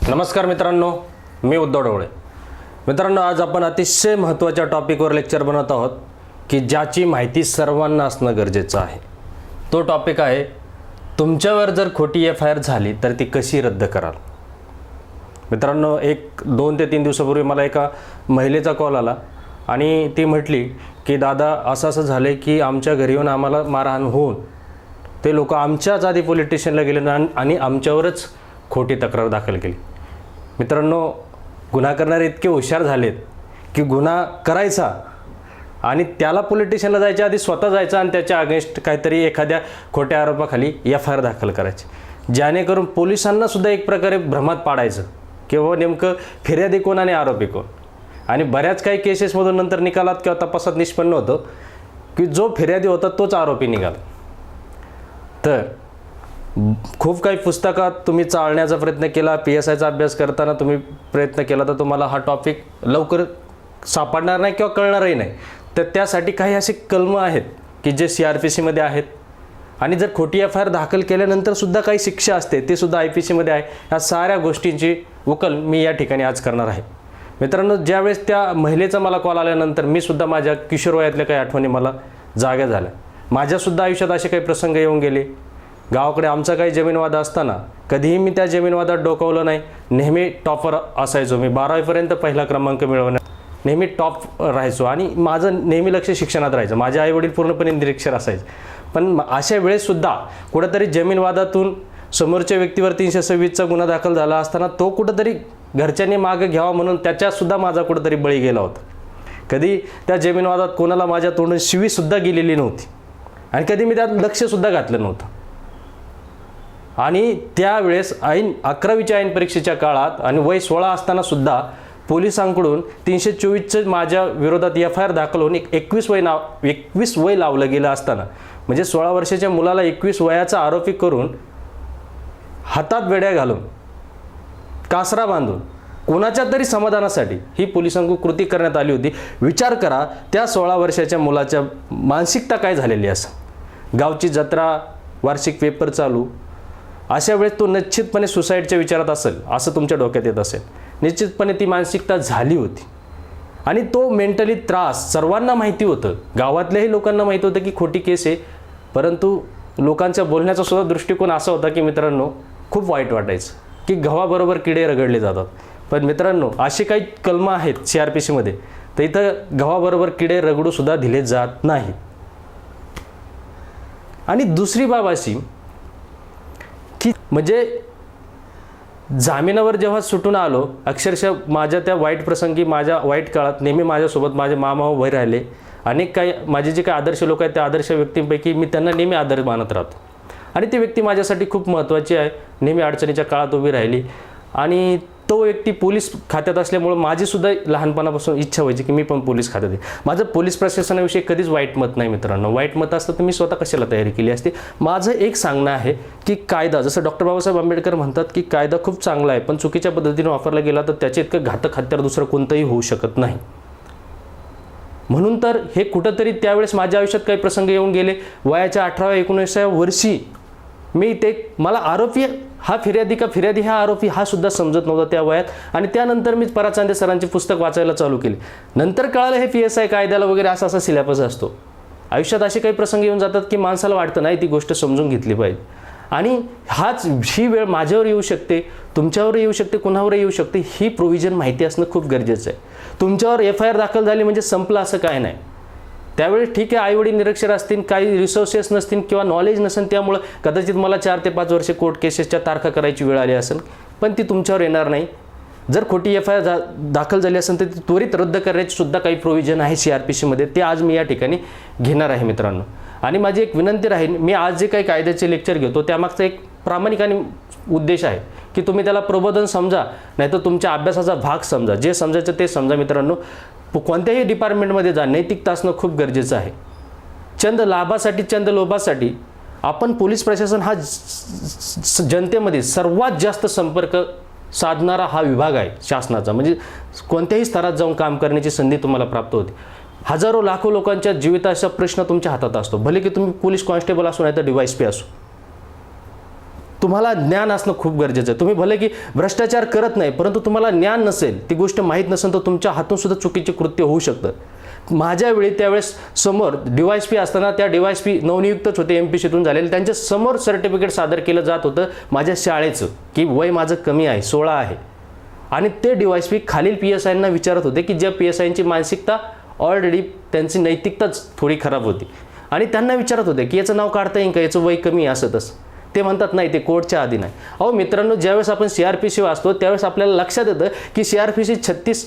नमस्कार मित्रांनो, मी उद्धव ढवळे. मित्रांनो, आज आपण अतिशय महत्त्वाच्या टॉपिकवर लेक्चर बनवत आहोत की ज्याची माहिती सर्वांना असणं गरजेचं आहे. तो टॉपिक आहे, तुमच्यावर जर खोटी FIR झाली तर ती कशी रद्द कराल. मित्रांनो, 2 ते 3 दिवसापूर्वी मला एका महिलेचा कॉल आला आणि ती म्हटली की दादा असं झालं की आमच्या घरी येऊन आम्हाला मारहाण होऊन ते लोक आमच्याच आधी पोलीस स्टेशनला गेले आणि आमच्यावरच खोटी तक्रार दाखल केली. मित्रांनो, गुन्हा करणारे इतके हुशार झालेत की गुन्हा करायचा आणि त्याला पोलीस स्टेशनला जायच्या आधी स्वतः जायचं आणि त्याच्या अगेन्स्ट काहीतरी एखाद्या खोट्या आरोपाखाली FIR दाखल करायची, जेणेकरून पोलिसांना सुद्धा एक प्रकारे भ्रमात पाडायचं की बाबा नेमकं फिर्यादी कोण आणि आरोपी कोण. आणि बऱ्याच काही केसेसमधून नंतर निकालात किंवा तपासात निष्पन्न होतं की जो फिर्यादी होता तोच आरोपी निघाला. तर खूप काही पुस्तकात तुम्ही चालण्याचा प्रयत्न केला, PSIचा अभ्यास करताना तुम्ही प्रयत्न केला तर तुम्हाला हा टॉपिक लवकर सापडणार नाही किंवा कळणारही नाही. तर त्यासाठी काही असे कलमं आहेत की जे CRPCमध्ये आहेत आणि जर खोटी FIR दाखल केल्यानंतर सुद्धा काही शिक्षा असते ते सुद्धा IPCमध्ये आहे. ह्या साऱ्या गोष्टींची उकल मी या ठिकाणी आज करणार आहे. मित्रांनो, ज्यावेळेस त्या महिलेचा मला कॉल आल्यानंतर मी सुद्धा माझ्या किशोर वयातल्या काही आठवणी मला जाग्या झाल्या. माझ्यासुद्धा आयुष्यात असे काही प्रसंग येऊन गेले. गावाकडे आमचा काही जमीनवाद असताना कधीही मी त्या जमीनवादात डोकावलं नाही. नेहमी टॉपर असायचो. मी 12वीपर्यंत पहिला क्रमांक मिळवण्यात नेहमी टॉप राहायचो आणि माझं नेहमी लक्ष शिक्षणात राहायचं. माझे आईवडील पूर्णपणे निरीक्षर असायचे. पण अशा वेळेससुद्धा कुठंतरी जमीनवादातून समोरच्या व्यक्तीवर 326चा गुन्हा दाखल झाला असताना तो कुठंतरी घरच्यांनी मागं घ्यावा म्हणून त्याच्यातसुद्धा माझा कुठंतरी बळी गेला होता. कधी त्या जमीनवादात कोणाला माझ्या तोंडून शिवीसुद्धा गेलेली नव्हती आणि कधी मी त्यात लक्षसुद्धा घातलं नव्हतं. आणि त्यावेळेस 11वीच्या ऐन परीक्षेच्या काळात आणि वय 16 असतानासुद्धा पोलिसांकडून 324चं माझ्या विरोधात FIR दाखल होऊन 21 वय लावलं गेलं असताना, म्हणजे 16 वर्षाच्या मुलाला 21 वयाचा आरोपी करून हातात बेड्या घालून कासरा बांधून कोणाच्या तरी समाधानासाठी ही पोलिसांकडून कृती करण्यात आली होती. विचार करा त्या 16 वर्षाच्या मुलाच्या मानसिकता काय झालेली असं. गावची जत्रा, वार्षिक पेपर चालू, अशा वेळेस तो निश्चितपणे सुसाईडच्या विचारात असेल असं तुमच्या डोक्यात येत असेल. निश्चितपणे ती मानसिकता झाली होती आणि तो मेंटली त्रास सर्वांना माहिती होतं. गावातल्याही लोकांना माहिती होतं की खोटी केस आहे, परंतु लोकांच्या बोलण्याचा सुद्धा दृष्टिकोन असा होता की मित्रांनो खूप वाईट वाटायचं की गव्हाबरोबर किडे रगडले जातात. पण मित्रांनो, असे काही कलमं आहेत CRPCमध्ये, तर इथं गव्हाबरोबर किडे रगडूसुद्धा दिले जात नाही. आणि दुसरी बाब अशी की म्हणजे जामिनावर जेव्हा सुटून आलो, अक्षरशः माझ्या त्या वाईट प्रसंगी, माझ्या वाईट काळात नेहमी माझ्यासोबत माझे मामा उभे राहिले. अनेक काही माझे जे काही आदर्श लोक आहेत त्या आदर्श व्यक्तींपैकी मी त्यांना नेहमी आदर मानत राहतो आणि ती व्यक्ती माझ्यासाठी खूप महत्त्वाची आहे. नेहमी अडचणीच्या काळात उभी राहिली आणि तो व्यक्ती पोलीस खात्यात असल्यामुळं माझीसुद्धा लहानपणापासून इच्छा व्हायची की मी पण पोलीस खात्यात आहे. माझं पोलीस प्रशासनाविषयी कधीच वाईट मत नाही मित्रांनो. वाईट मत असतं तर मी स्वतः कशाला तयारी केली असती. माझं एक सांगणं आहे की कायदा, जसं डॉक्टर बाबासाहेब आंबेडकर म्हणतात की कायदा खूप चांगला आहे, पण चुकीच्या पद्धतीने वापरला गेला तर त्याचे इतकं घातक हत्यार दुसरं कोणतंही होऊ शकत नाही. म्हणून तर हे कुठंतरी त्यावेळेस माझ्या आयुष्यात काही प्रसंग येऊन गेले. वयाच्या 18-19व्या वर्षी मी मला आरोपी हा फिर्यादी का फिर्यादी हा आरोपी हा सुद्धा समजत नव्हता त्या वयात. आणि त्यानंतर मी पराचांदे सरांचे पुस्तक वाचायला चालू केले. नंतर कळालं हे PSI कायद्याला वगैरे असा सिलेबस असतो. आयुष्यात असे काही प्रसंग येऊन जातात की माणसाला वाटतं नाही ती गोष्ट समजून घेतली पाहिजे. आणि ही वेळ माझ्यावर येऊ शकते, तुमच्यावर येऊ शकते, कुणावरही येऊ शकते. ही प्रोव्हिजन माहिती असणं खूप गरजेचं आहे. तुमच्यावर FIR दाखल झाली म्हणजे संपलं असं काय नाही. त्यावेळेस ठीक आहे, आईवडील निरक्षर असतील, काही रिसोर्सेस नसतील किंवा नॉलेज नसेल, त्यामुळं कदाचित मला 4 ते 5 वर्षे कोर्ट केसेसच्या तारखा करायची वेळ आली असेल, पण ती तुमच्यावर येणार नाही. जर खोटी FIR दाखल झाली असेल तर ती त्वरित रद्द करण्याची सुद्धा काही प्रोव्हिजन आहे CRPCमध्ये. ते आज मी या ठिकाणी घेणार आहे मित्रांनो. आणि माझी एक विनंती राहील, मी आज जे काही कायद्याचे लेक्चर घेतो त्यामागचा एक प्रामाणिक आणि उद्देश आहे की तुम्ही त्याला प्रबोधन समजा, नाहीतर तुमच्या अभ्यासाचा भाग समजा. जे समजायचं ते समजा मित्रांनो. कोणत्याही डिपार्टमेंटमध्ये जा, नैतिकता असणं खूप गरजेचं आहे. चंद लाभासाठी, चंद लोभासाठी आपण पोलीस प्रशासन हा जनतेमध्ये सर्वात जास्त संपर्क साधणारा हा विभाग आहे शासनाचा. म्हणजे कोणत्याही स्तरात जाऊन काम करण्याची संधी तुम्हाला प्राप्त होते. हजारो लाखो लोकांच्या जीविताचा प्रश्न तुमच्या हातात असतो. भले की तुम्ही पोलीस कॉन्स्टेबल असो नाही तर DYSP असो. तुम्हाला ज्ञान असणं खूप गरजेचं आहे. तुम्ही भले की भ्रष्टाचार करत नाही, परंतु तुम्हाला ज्ञान नसेल, ती गोष्ट माहीत नसेल, तर तुमच्या हातून सुद्धा चुकीचे कृत्य होऊ शकतं. माझ्या वेळी त्यावेळेस समोर DYSP असताना, त्या DYSP नवनियुक्तच होते, MPCतून झालेले, त्यांच्या समोर सर्टिफिकेट सादर केलं जात होतं माझ्या शाळेचं, की वय माझं कमी आहे, 16 आहे. आणि ते DYSP खालील PSIंना विचारत होते, की ज्या PSIंची मानसिकता ऑलरेडी त्यांची नैतिकताच थोडी खराब होती, आणि त्यांना विचारत होते की याचं नाव काढता येईल का, याचं वय कमी आहे असं तसं. ते म्हणतात नाही, ते कोर्टच्या आधी नाही. अहो मित्रांनो, ज्यावेळेस आपण CRPC वाचतो त्यावेळेस आपल्याला लक्षात येतं की CRPC 36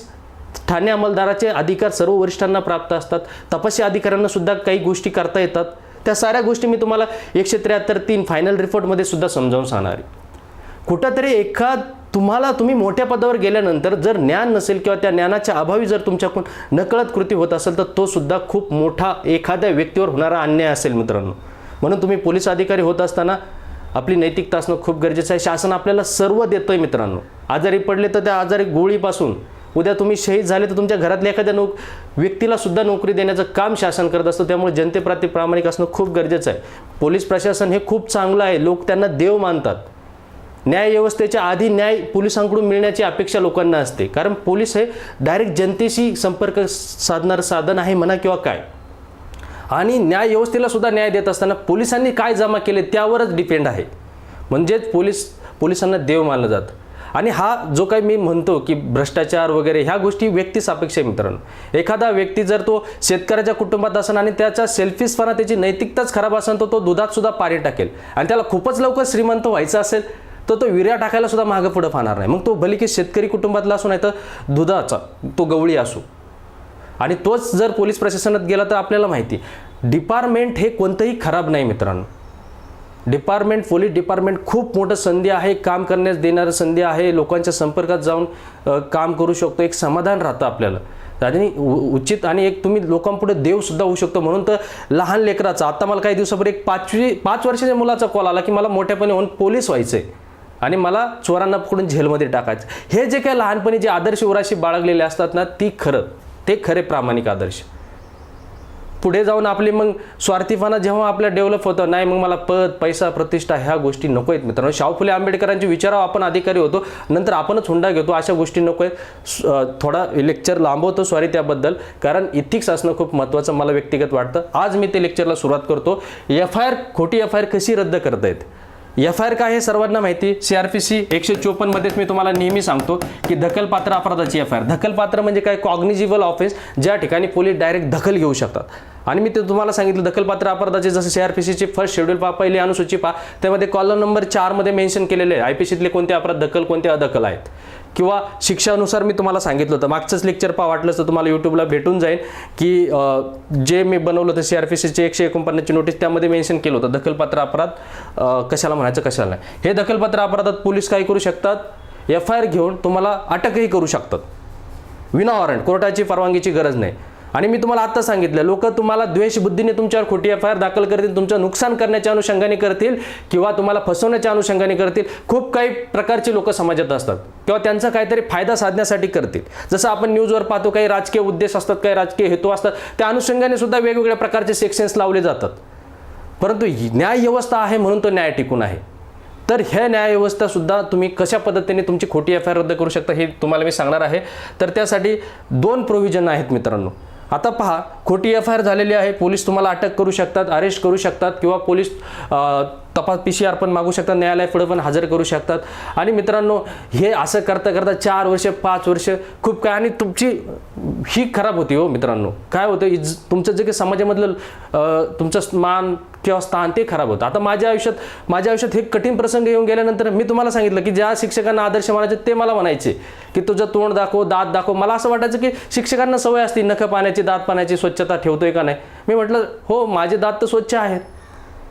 ठाणे अंमलदाराचे अधिकार सर्व वरिष्ठांना प्राप्त असतात. तपासी अधिकाऱ्यांना सुद्धा काही गोष्टी करता येतात. त्या साऱ्या गोष्टी मी तुम्हाला 173(3) फायनल रिपोर्टमध्ये सुद्धा समजावून सांगणार आहे. कुठंतरी तुम्ही मोठ्या पदावर गेल्यानंतर जर ज्ञान नसेल किंवा त्या ज्ञानाच्या अभावी जर तुमच्याकडून नकळत कृती होत असेल, तर तो सुद्धा खूप मोठा एखाद्या व्यक्तीवर होणारा अन्याय असेल मित्रांनो. म्हणून तुम्ही पोलीस अधिकारी होत असताना आपली नैतिकता असणं खूप गरजेचं आहे. शासन आपल्याला सर्व देतोय मित्रांनो. आजारी पडले तर त्या आजारी गोळीपासून, उद्या तुम्ही शहीद झाले तर तुमच्या घरातल्या एखाद्या व्यक्तीला सुद्धा नोकरी देण्याचं काम शासन करत असतं. त्यामुळे जनतेप्रती प्रामाणिक असणं खूप गरजेचं आहे. पोलीस प्रशासन हे खूप चांगलं आहे. लोक त्यांना देव मानतात. न्यायव्यवस्थेच्या आधी न्याय पोलिसांकडून मिळण्याची अपेक्षा लोकांना असते, कारण पोलीस हे डायरेक्ट जनतेशी संपर्क साधणारं साधन आहे म्हणा किंवा काय. आणि न्यायव्यवस्थेला सुद्धा न्याय देत असताना पोलिसांनी काय जमा केले त्यावरच डिपेंड आहे. म्हणजेच पोलिसांना देव मानलं जातं. आणि हा जो काही मी म्हणतो की भ्रष्टाचार वगैरे, ह्या गोष्टी व्यक्तिसापेक्ष आहे मित्रांनो. एखादा व्यक्ती जर तो शेतकऱ्याच्या कुटुंबात असेल आणि त्याचा सेल्फिशपणा, त्याची नैतिकताच खराब असेल, तर तो दुधात सुद्धा पाणी टाकेल. आणि त्याला खूपच लवकर श्रीमंत व्हायचं असेल तर तो विर्या टाकायला सुद्धा मागं पुढं पाहणार नाही. मग तो भले की शेतकरी कुटुंबातला असो, नाही तर दुधाचा तो गवळी असो. आणि तोच जर पोलीस प्रशासनात गेला तर आपल्याला माहिती, डिपार्टमेंट हे कोणतंही खराब नाही मित्रांनो. पोलीस डिपार्टमेंट खूप मोठं संधी आहे, काम करण्यास देणारं संधी आहे. लोकांच्या संपर्कात जाऊन काम करू शकतो. एक समाधान राहतं आपल्याला आणि उचित, आणि एक तुम्ही लोकांपुढे देव सुद्धा होऊ शकतो. म्हणून तर लहान लेकराचा, आता मला काही दिवसापूर्वी एक 5 वर्षाच्या मुलाचा कॉल आला की मला मोठ्यापणी होऊन पोलीस व्हायचंय आणि मला चोरांना पकडून जेलमध्ये टाकायचं. हे जे काही लहानपणी जे आदर्श उराशी बाळगलेले असतात ना, ते खरे प्रामाणिक आदर्श. पुढे जाऊन आपली मग स्वार्थीपणा जेव्हा आपल्या डेव्हलप होतं, नाही मग मला पद, पैसा, प्रतिष्ठा ह्या गोष्टी नको आहेत मित्रांनो. शाहू फुले आंबेडकरांच्या विचारावर आपण अधिकारी होतो, नंतर आपणच हुंडा घेतो, अशा गोष्टी नको आहेत. थोडा लेक्चर लांबवतो, सॉरी त्याबद्दल, कारण इथिक्स असणं खूप महत्त्वाचं मला व्यक्तिगत वाटतं. आज मी ते लेक्चरला सुरुवात करतो. खोटी FIR कशी रद्द करता येते. FIR काय हे सर्वांना माहिती. CRPC 154 मध्येच मी तुम्हाला नेहमी सांगतो की दखलपात्र अपराधाची FIR. दखलपात्र म्हणजे काय, कॉग्निजिबल ऑफेन्स, ज्या ठिकाणी पोलीस डायरेक्ट दखल घेऊ शकतात. आणि मी ते तुम्हाला सांगितलं, दखलपात्र अपराधाचे जसं CRPCचे फर्स्ट शेड्यूल पहिली अनुसूची त्यामध्ये कॉलम नंबर 4 मध्ये मेन्शन केलेले आहे IPCतले कोणते अपराध दखल, कोणते अदखल आहेत. किंवा शिक्षानुसार मी तुम्हाला सांगितलं होतं, मागचंच लेक्चर वाटलं तर तुम्हाला यूट्यूबला भेटून जाईल की जे मी बनवलं होतं CRPCचे 149 नोटीस, त्यामध्ये मेन्शन केलं होतं दखलपात्र अपराध कशाला म्हणायचं, कशाला नाही. हे दखलपात्र अपराधात पोलीस काय करू शकतात, FIR घेऊन तुम्हाला अटकही करू शकतात विना वॉरंट. कोर्टाची परवानगीची गरज नाही. आणि मी तुम्हाला आता सांगितलं, लोक तुम्हाला द्वेषबुद्धीने तुमच्यावर खोटी FIR दाखल करतील, तुमचं नुकसान करण्याच्या अनुषंगाने करतील किंवा तुम्हाला फसवण्याच्या अनुषंगाने करतील. खूप काही प्रकारचे लोक समाजात असतात किंवा त्यांचा काहीतरी फायदा साधण्यासाठी करतील. जसं आपण न्यूजवर पाहतो, काही राजकीय उद्देश असतात, काही राजकीय हेतू असतात, त्या अनुषंगाने सुद्धा वेगवेगळ्या प्रकारचे सेक्शन्स लावले जातात. परंतु न्याय व्यवस्था आहे म्हणून तो न्याय टिकून आहे. तर ह्या न्यायव्यवस्था सुद्धा तुम्ही कशा पद्धतीने तुमची खोटी FIR रद्द करू शकता हे तुम्हाला मी सांगणार आहे. तर त्यासाठी 2 प्रोव्हिजन आहेत मित्रांनो. आता पहा, खोटी FIR झालेली आहे, पोलीस तुम्हाला अटक करू शकतात, अरेस्ट करू शकतात किंवा पोलीस तपास PCR पण मागू शकतात, न्यायालयापुढे पण हजर करू शकतात. आणि मित्रांनो, हे असं करता करता 4 वर्ष 5 वर्ष खूप काय, आणि तुमची ही खराब होती हो मित्रांनो. काय होतं, तुमचं जे काही समाजामधलं तुमचं मान किंवा स्थान ते खराब होतं. आता माझ्या आयुष्यात हे कठीण प्रसंग येऊन गेल्यानंतर मी तुम्हाला सांगितलं की ज्या शिक्षकांना आदर्श मानायचे ते मला म्हणायचे की तुझं तोंड दाखव, दात दाखव. मला असं वाटायचं की शिक्षकांना सवय असते नखं पाण्याची, दात पाण्याची, स्वच्छता ठेवतोय का नाही. मी म्हटलं हो, माझे दात तर स्वच्छ आहेत,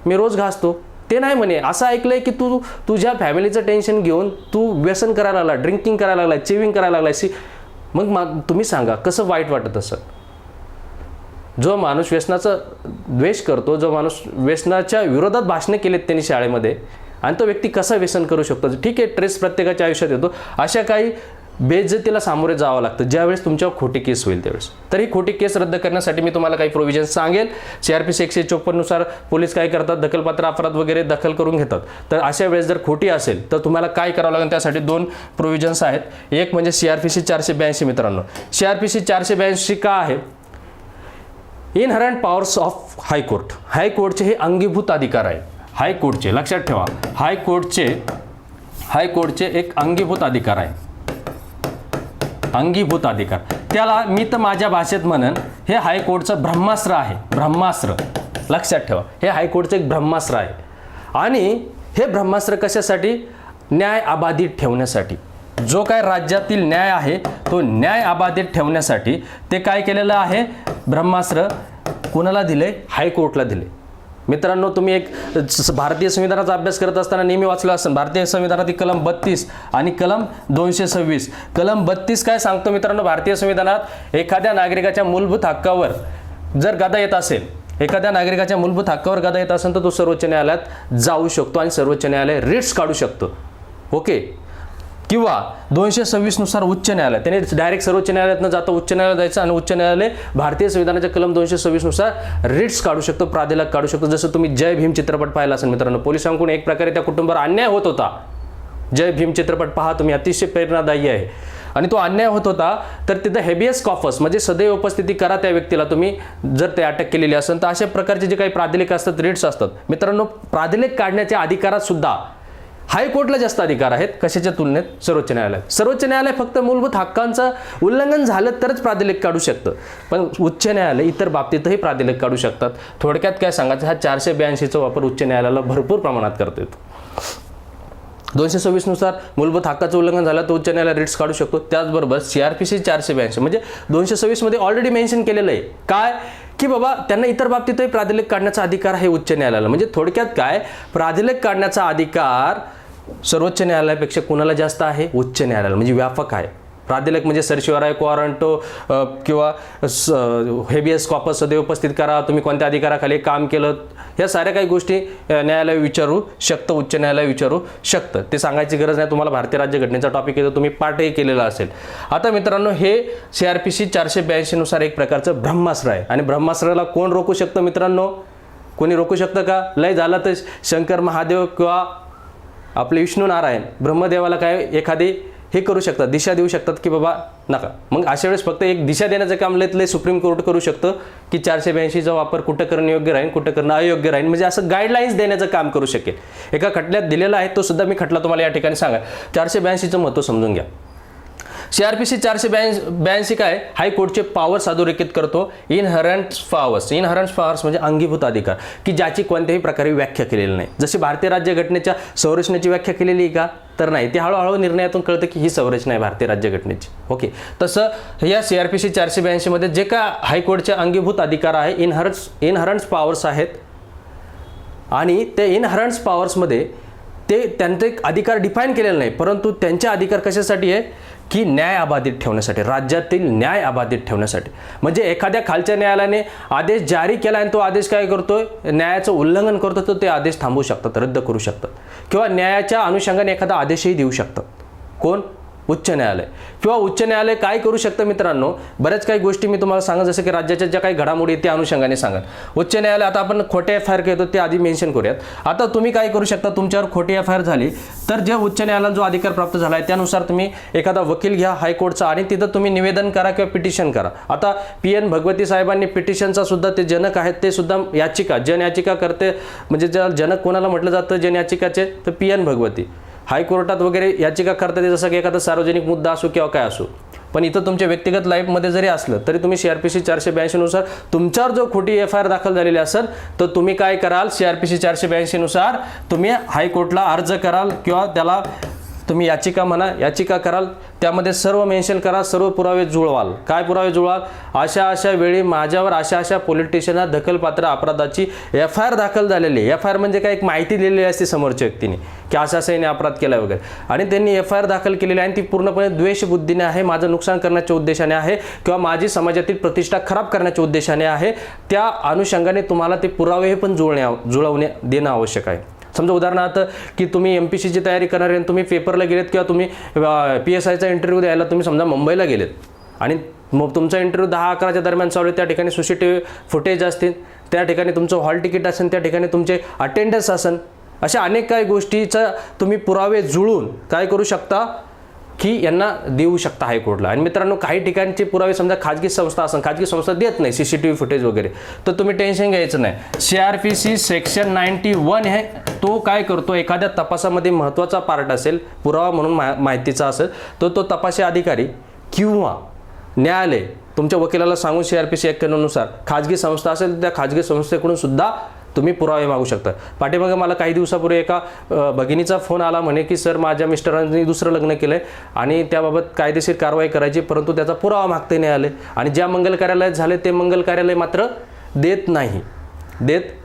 मी रोज घासतो. ते नाही म्हणे, असं ऐकलंय की तू तुझ्या फॅमिलीचं टेन्शन घेऊन तू व्यसन करायला लागला, ड्रिंकिंग करायला लागलाय, चिविंग करायला लागलाय. मग तुम्ही सांगा कसं वाईट वाटत असं. जो माणूस व्यसनाचा द्वेष करतो, जो माणूस व्यसनाच्या विरोधात भाषणे केलेत त्यांनी शाळेमध्ये, आणि तो व्यक्ती कसा व्यसन करू शकतो. ठीक आहे, ट्रेस प्रत्येकाच्या आयुष्यात येतो. अशा काही बेइज्जतीला सामोरे जावं लागतं ज्यावेळेस तुमच्यावर खोटी केस होईल त्यावेळेस. तर ही खोटी केस रद्द करण्यासाठी मी तुम्हाला काही प्रोव्हिजन्स सांगेल. CRPC 154 नुसार पोलीस काय करतात, दखलपात्र अपराध वगैरे दखल करून घेतात. तर अशा वेळेस जर खोटी असेल तर तुम्हाला काय करावं लागेल, त्यासाठी 2 प्रोव्हिजन्स आहेत. एक म्हणजे CRPC 482. मित्रांनो, CRPC 482 का आहे? इनहरंट पॉवर्स ऑफ हायकोर्ट. हायकोर्टचे हे अंगीभूत अधिकार आहे. हायकोर्टचे लक्षात ठेवा, हायकोर्टचे एक अंगीभूत अधिकार आहे. अंगीभूत अधिकार, त्याला मी तर माझ्या भाषेत म्हणन हे हायकोर्टचं ब्रह्मास्त्र आहे. ब्रह्मास्त्र लक्षात ठेवा, हे हायकोर्टचं एक ब्रह्मास्त्र आहे. आणि हे ब्रह्मास्त्र कशासाठी? न्याय अबाधित ठेवण्यासाठी. जो काय राज्यातील न्याय आहे तो न्याय अबाधित ठेवण्यासाठी ते काय केलेलं आहे? ब्रह्मास्त्र कुणाला दिले? हायकोर्टला दिले. मित्रांनो, तुम्ही एक भारतीय संविधानाचा अभ्यास करत असताना नेहमी वाचलं असेल, भारतीय संविधानातील कलम 32 आणि कलम 226. कलम 32 काय सांगतो मित्रांनो? भारतीय संविधानात एखाद्या नागरिकाच्या मूलभूत हक्कावर जर गदा येत असेल, एखाद्या नागरिकाच्या मूलभूत हक्कावर गदा येत असेल तर तो सर्वोच्च न्यायालयात जाऊ शकतो आणि सर्वोच्च न्यायालय रिट्स काढू शकतो. ओके. किंवा 226 नुसार उच्च न्यायालय, त्याने डायरेक्ट सर्वोच्च न्यायालयात न जाता उच्च न्यायालयात जायचं आणि उच्च न्यायालय भारतीय संविधानाच्या कलम 226 नुसार रिट्स काढू शकतो, प्राधिकार काढू शकतो. जसं तुम्ही जय भीम चित्रपट पाहिला असेल मित्रांनो, पोलिसांकडून एक प्रकारे त्या कुटुंबावर अन्याय होत होता. जय भीम चित्रपट पहा तुम्ही, अतिशय प्रेरणादायी आहे. आणि तो अन्याय होत होता तर तिथं हेबियस कॉर्पस म्हणजे सदैव उपस्थिती करा त्या व्यक्तीला, तुम्ही जर ते अटक केलेली असेल तर अशा प्रकारचे जे काही प्राधिलेख असतात, रिट्स असतात मित्रांनो. प्राधिलेख काढण्याच्या अधिकारात सुद्धा हायकोर्टला जास्त अधिकार आहेत. कशाच्या तुलनेत? सर्वोच्च न्यायालयात. सर्वोच्च न्यायालय फक्त मूलभूत हक्कांचं उल्लंघन झालं तरच प्राधिलेख काढू शकतं, पण उच्च न्यायालय इतर बाबतीतही प्राधिलेख काढू शकतात. थोडक्यात काय सांगायचं, हा 482चा वापर उच्च न्यायालयाला भरपूर प्रमाणात करता येतो. 226 नुसार मूलभूत हक्काचं उल्लंघन झालं तर उच्च न्यायालय रिट्स काढू शकतो. त्याचबरोबर CRPC 482 म्हणजे 226 मध्ये ऑलरेडी मेन्शन केलेलं आहे काय, की बाबा त्यांना इतर बाबतीतही प्राधिलेख काढण्याचा अधिकार आहे उच्च न्यायालयाला. म्हणजे थोडक्यात काय, प्राधिलेख काढण्याचा अधिकार सर्वोच्च न्यायालयापेक्षा कुणाला जास्त आहे? उच्च न्यायालयाला. म्हणजे व्यापक आहे. प्राधिलेख म्हणजे सर्शिवाराय, क्वारंटो किंवा हेबियस कॉर्पस, सदैव उपस्थित करा, तुम्ही कोणत्या अधिकाराखाली काम केलं, या साऱ्या काही गोष्टी न्यायालय विचारू शकतं, उच्च न्यायालय विचारू शकतं. ते सांगायची गरज नाही, तुम्हाला भारतीय राज्यघटनेचा टॉपिक येतो, तुम्ही पाठही केलेला असेल. आता मित्रांनो, हे CRPC 482 नुसार एक प्रकारचं ब्रह्मास्त्र आहे. आणि ब्रह्मास्त्राला कोण रोखू शकतं मित्रांनो? कोणी रोखू शकतं का? लय झाला तर शंकर महादेव किंवा आपले विष्णू नारायण ब्रह्मदेवाला काय एखादी हे करू शकतात, दिशा देऊ शकतात की बाबा नका. मग अशा वेळेस फक्त एक दिशा देण्याचं काम लय सुप्रीम कोर्ट करू शकतं की 482चा वापर कुठं करणं योग्य राहील, कुठं करणं अयोग्य राहील. म्हणजे असं गाईडलाईन्स देण्याचं काम करू शकेल. एका खटल्यात दिलेला आहे, तो सुद्धा मी खटला तुम्हाला या ठिकाणी सांगा. 482चं महत्त्व समजून घ्या. CRPC 482 काय, हायकोर्टचे पॉवर्स अधोरेखित करतो. इनहरंट पॉवर्स म्हणजे अंगीभूत अधिकार की ज्याची कोणत्याही प्रकारे व्याख्या केलेली नाही. जशी भारतीय राज्यघटनेच्या संरचनेची व्याख्या केलेली आहे का? तर नाही. ते हळूहळू निर्णयातून कळतं की ही संरचना आहे भारतीय राज्यघटनेची. ओके. तसं या CRPC 482 मध्ये जे का हायकोर्टचे अंगीभूत अधिकार आहे, इनहरंट पॉवर्स आहेत. आणि त्या इनहरंट पॉवर्समध्ये ते त्यांचे अधिकार डिफाईन केलेले नाही, परंतु त्यांचे अधिकार कशासाठी आहे की न्याय अबाधित ठेवण्यासाठी, राज्यातील न्याय अबाधित ठेवण्यासाठी. म्हणजे एखाद्या खालच्या न्यायालयाने आदेश जारी केला आणि तो आदेश काय करतोय, न्यायाचं उल्लंघन करतो, तर ते आदेश थांबवू शकतात, रद्द करू शकतात किंवा न्यायाच्या अनुषंगाने एखादा आदेशही देऊ शकतात. कोण? उच्च न्यायालय. किंवा उच्च न्यायालय काय करू शकतं मित्रांनो, बऱ्याच काही गोष्टी मी तुम्हाला सांगा, जसं की राज्याच्या ज्या काही घडामोडी त्या अनुषंगाने सांगा. उच्च न्यायालय, आता आपण खोटे FIR घेतो ते आधी मेन्शन करूयात. आता तुम्ही काय करू शकता, तुमच्यावर खोटी FIR झाली तर जे उच्च न्यायालयाला जो अधिकार प्राप्त झाला आहे त्यानुसार तुम्ही एखादा वकील घ्या हायकोर्टचा आणि तिथं तुम्ही निवेदन करा किंवा पिटिशन करा. आता PN भगवती साहेबांनी पिटिशनचा सुद्धा ते जनक आहेत, ते सुद्धा याचिका, जनयाचिका करते. म्हणजे ज्या जनक कोणाला म्हटलं जातं जनयाचिकाचे, तर PN भगवती हायकोर्टात वगैरे याचिका करतात, जसं की एखादा सार्वजनिक मुद्दा असो किंवा काय असो. पण इथं तुमच्या व्यक्तिगत लाईफमध्ये जरी असलं तरी तुम्ही CRPC 482 नुसार तुमच्यावर जो खोटी FIR दाखल झालेली असेल तर तुम्ही काय कराल, CRPC 482 नुसार तुम्ही हायकोर्टला अर्ज कराल किंवा त्याला तुम्ही याचिका म्हणा, याचिका कराल. त्यामध्ये सर्व मेन्शन करा, सर्व पुरावे जुळवाल. काय पुरावे जुळवाल? अशा वेळी माझ्यावर अशा पोलीस स्टेशनला दखलपात्र अपराधाची FIR दाखल झालेली. FIR म्हणजे काय, एक माहिती दिलेली असते समोरच्या व्यक्तीने की अशा याने अपराध केला वगैरे, आणि त्यांनी FIR दाखल केलेली आहे आणि ती पूर्णपणे द्वेषबुद्धीने आहे, माझं नुकसान करण्याच्या उद्देशाने आहे किंवा माझी समाजातील प्रतिष्ठा खराब करण्याच्या उद्देशाने आहे. त्या अनुषंगाने तुम्हाला ते पुरावे पण जुळवणे देणं आवश्यक आहे. समजा उदाहरणार्थ की तुम्ही MPSCची तयारी करणार आहे आणि तुम्ही पेपरला गेलेत किंवा तुम्ही PSIचा इंटरव्ह्यू द्यायला तुम्ही समजा मुंबईला गेलेत आणि मग तुमचा इंटरव्ह्यू 10-11च्या दरम्यान चालू आहे, त्या ठिकाणी CCTV फुटेज असतील, त्या ठिकाणी तुमचं हॉल तिकीट असेल, त्या ठिकाणी तुमचे अटेंडन्स असेल, अशा अनेक काही गोष्टीचा तुम्ही पुरावे जुळून काय करू शकता की यांना देऊ शकता हायकोर्टला. आणि मित्रांनो, काही ठिकाणचे पुरावे समजा खाजगी संस्था असेल, खाजगी संस्था देत नाही CCTV फुटेज वगैरे, तर तुम्ही टेन्शन घ्यायचं नाही. CRPC सेक्शन 91 आहे, तो काय करतो, एखाद्या तपासामध्ये महत्त्वाचा पार्ट असेल, पुरावा म्हणून माहितीचा असेल, तो तपासी अधिकारी किंवा न्यायालय तुमच्या वकिलाला सांगून CRPC 91 नुसार खाजगी संस्था असेल त्या खाजगी संस्थेकडून सुद्धा तुम्ही पुरावे मागू शकता. पाठीमागे मला काही दिवसापूर्वी एका भगिनीचा फोन आला, म्हणे की सर माझ्या मिस्टरांनी दुसरं लग्न केलं आहे आणि त्याबाबत कायदेशीर कारवाई करायची, परंतु त्याचा पुरावा मागते न्यायालय आणि ज्या मंगल कार्यालयात झाले ते मंगल कार्यालय मात्र देत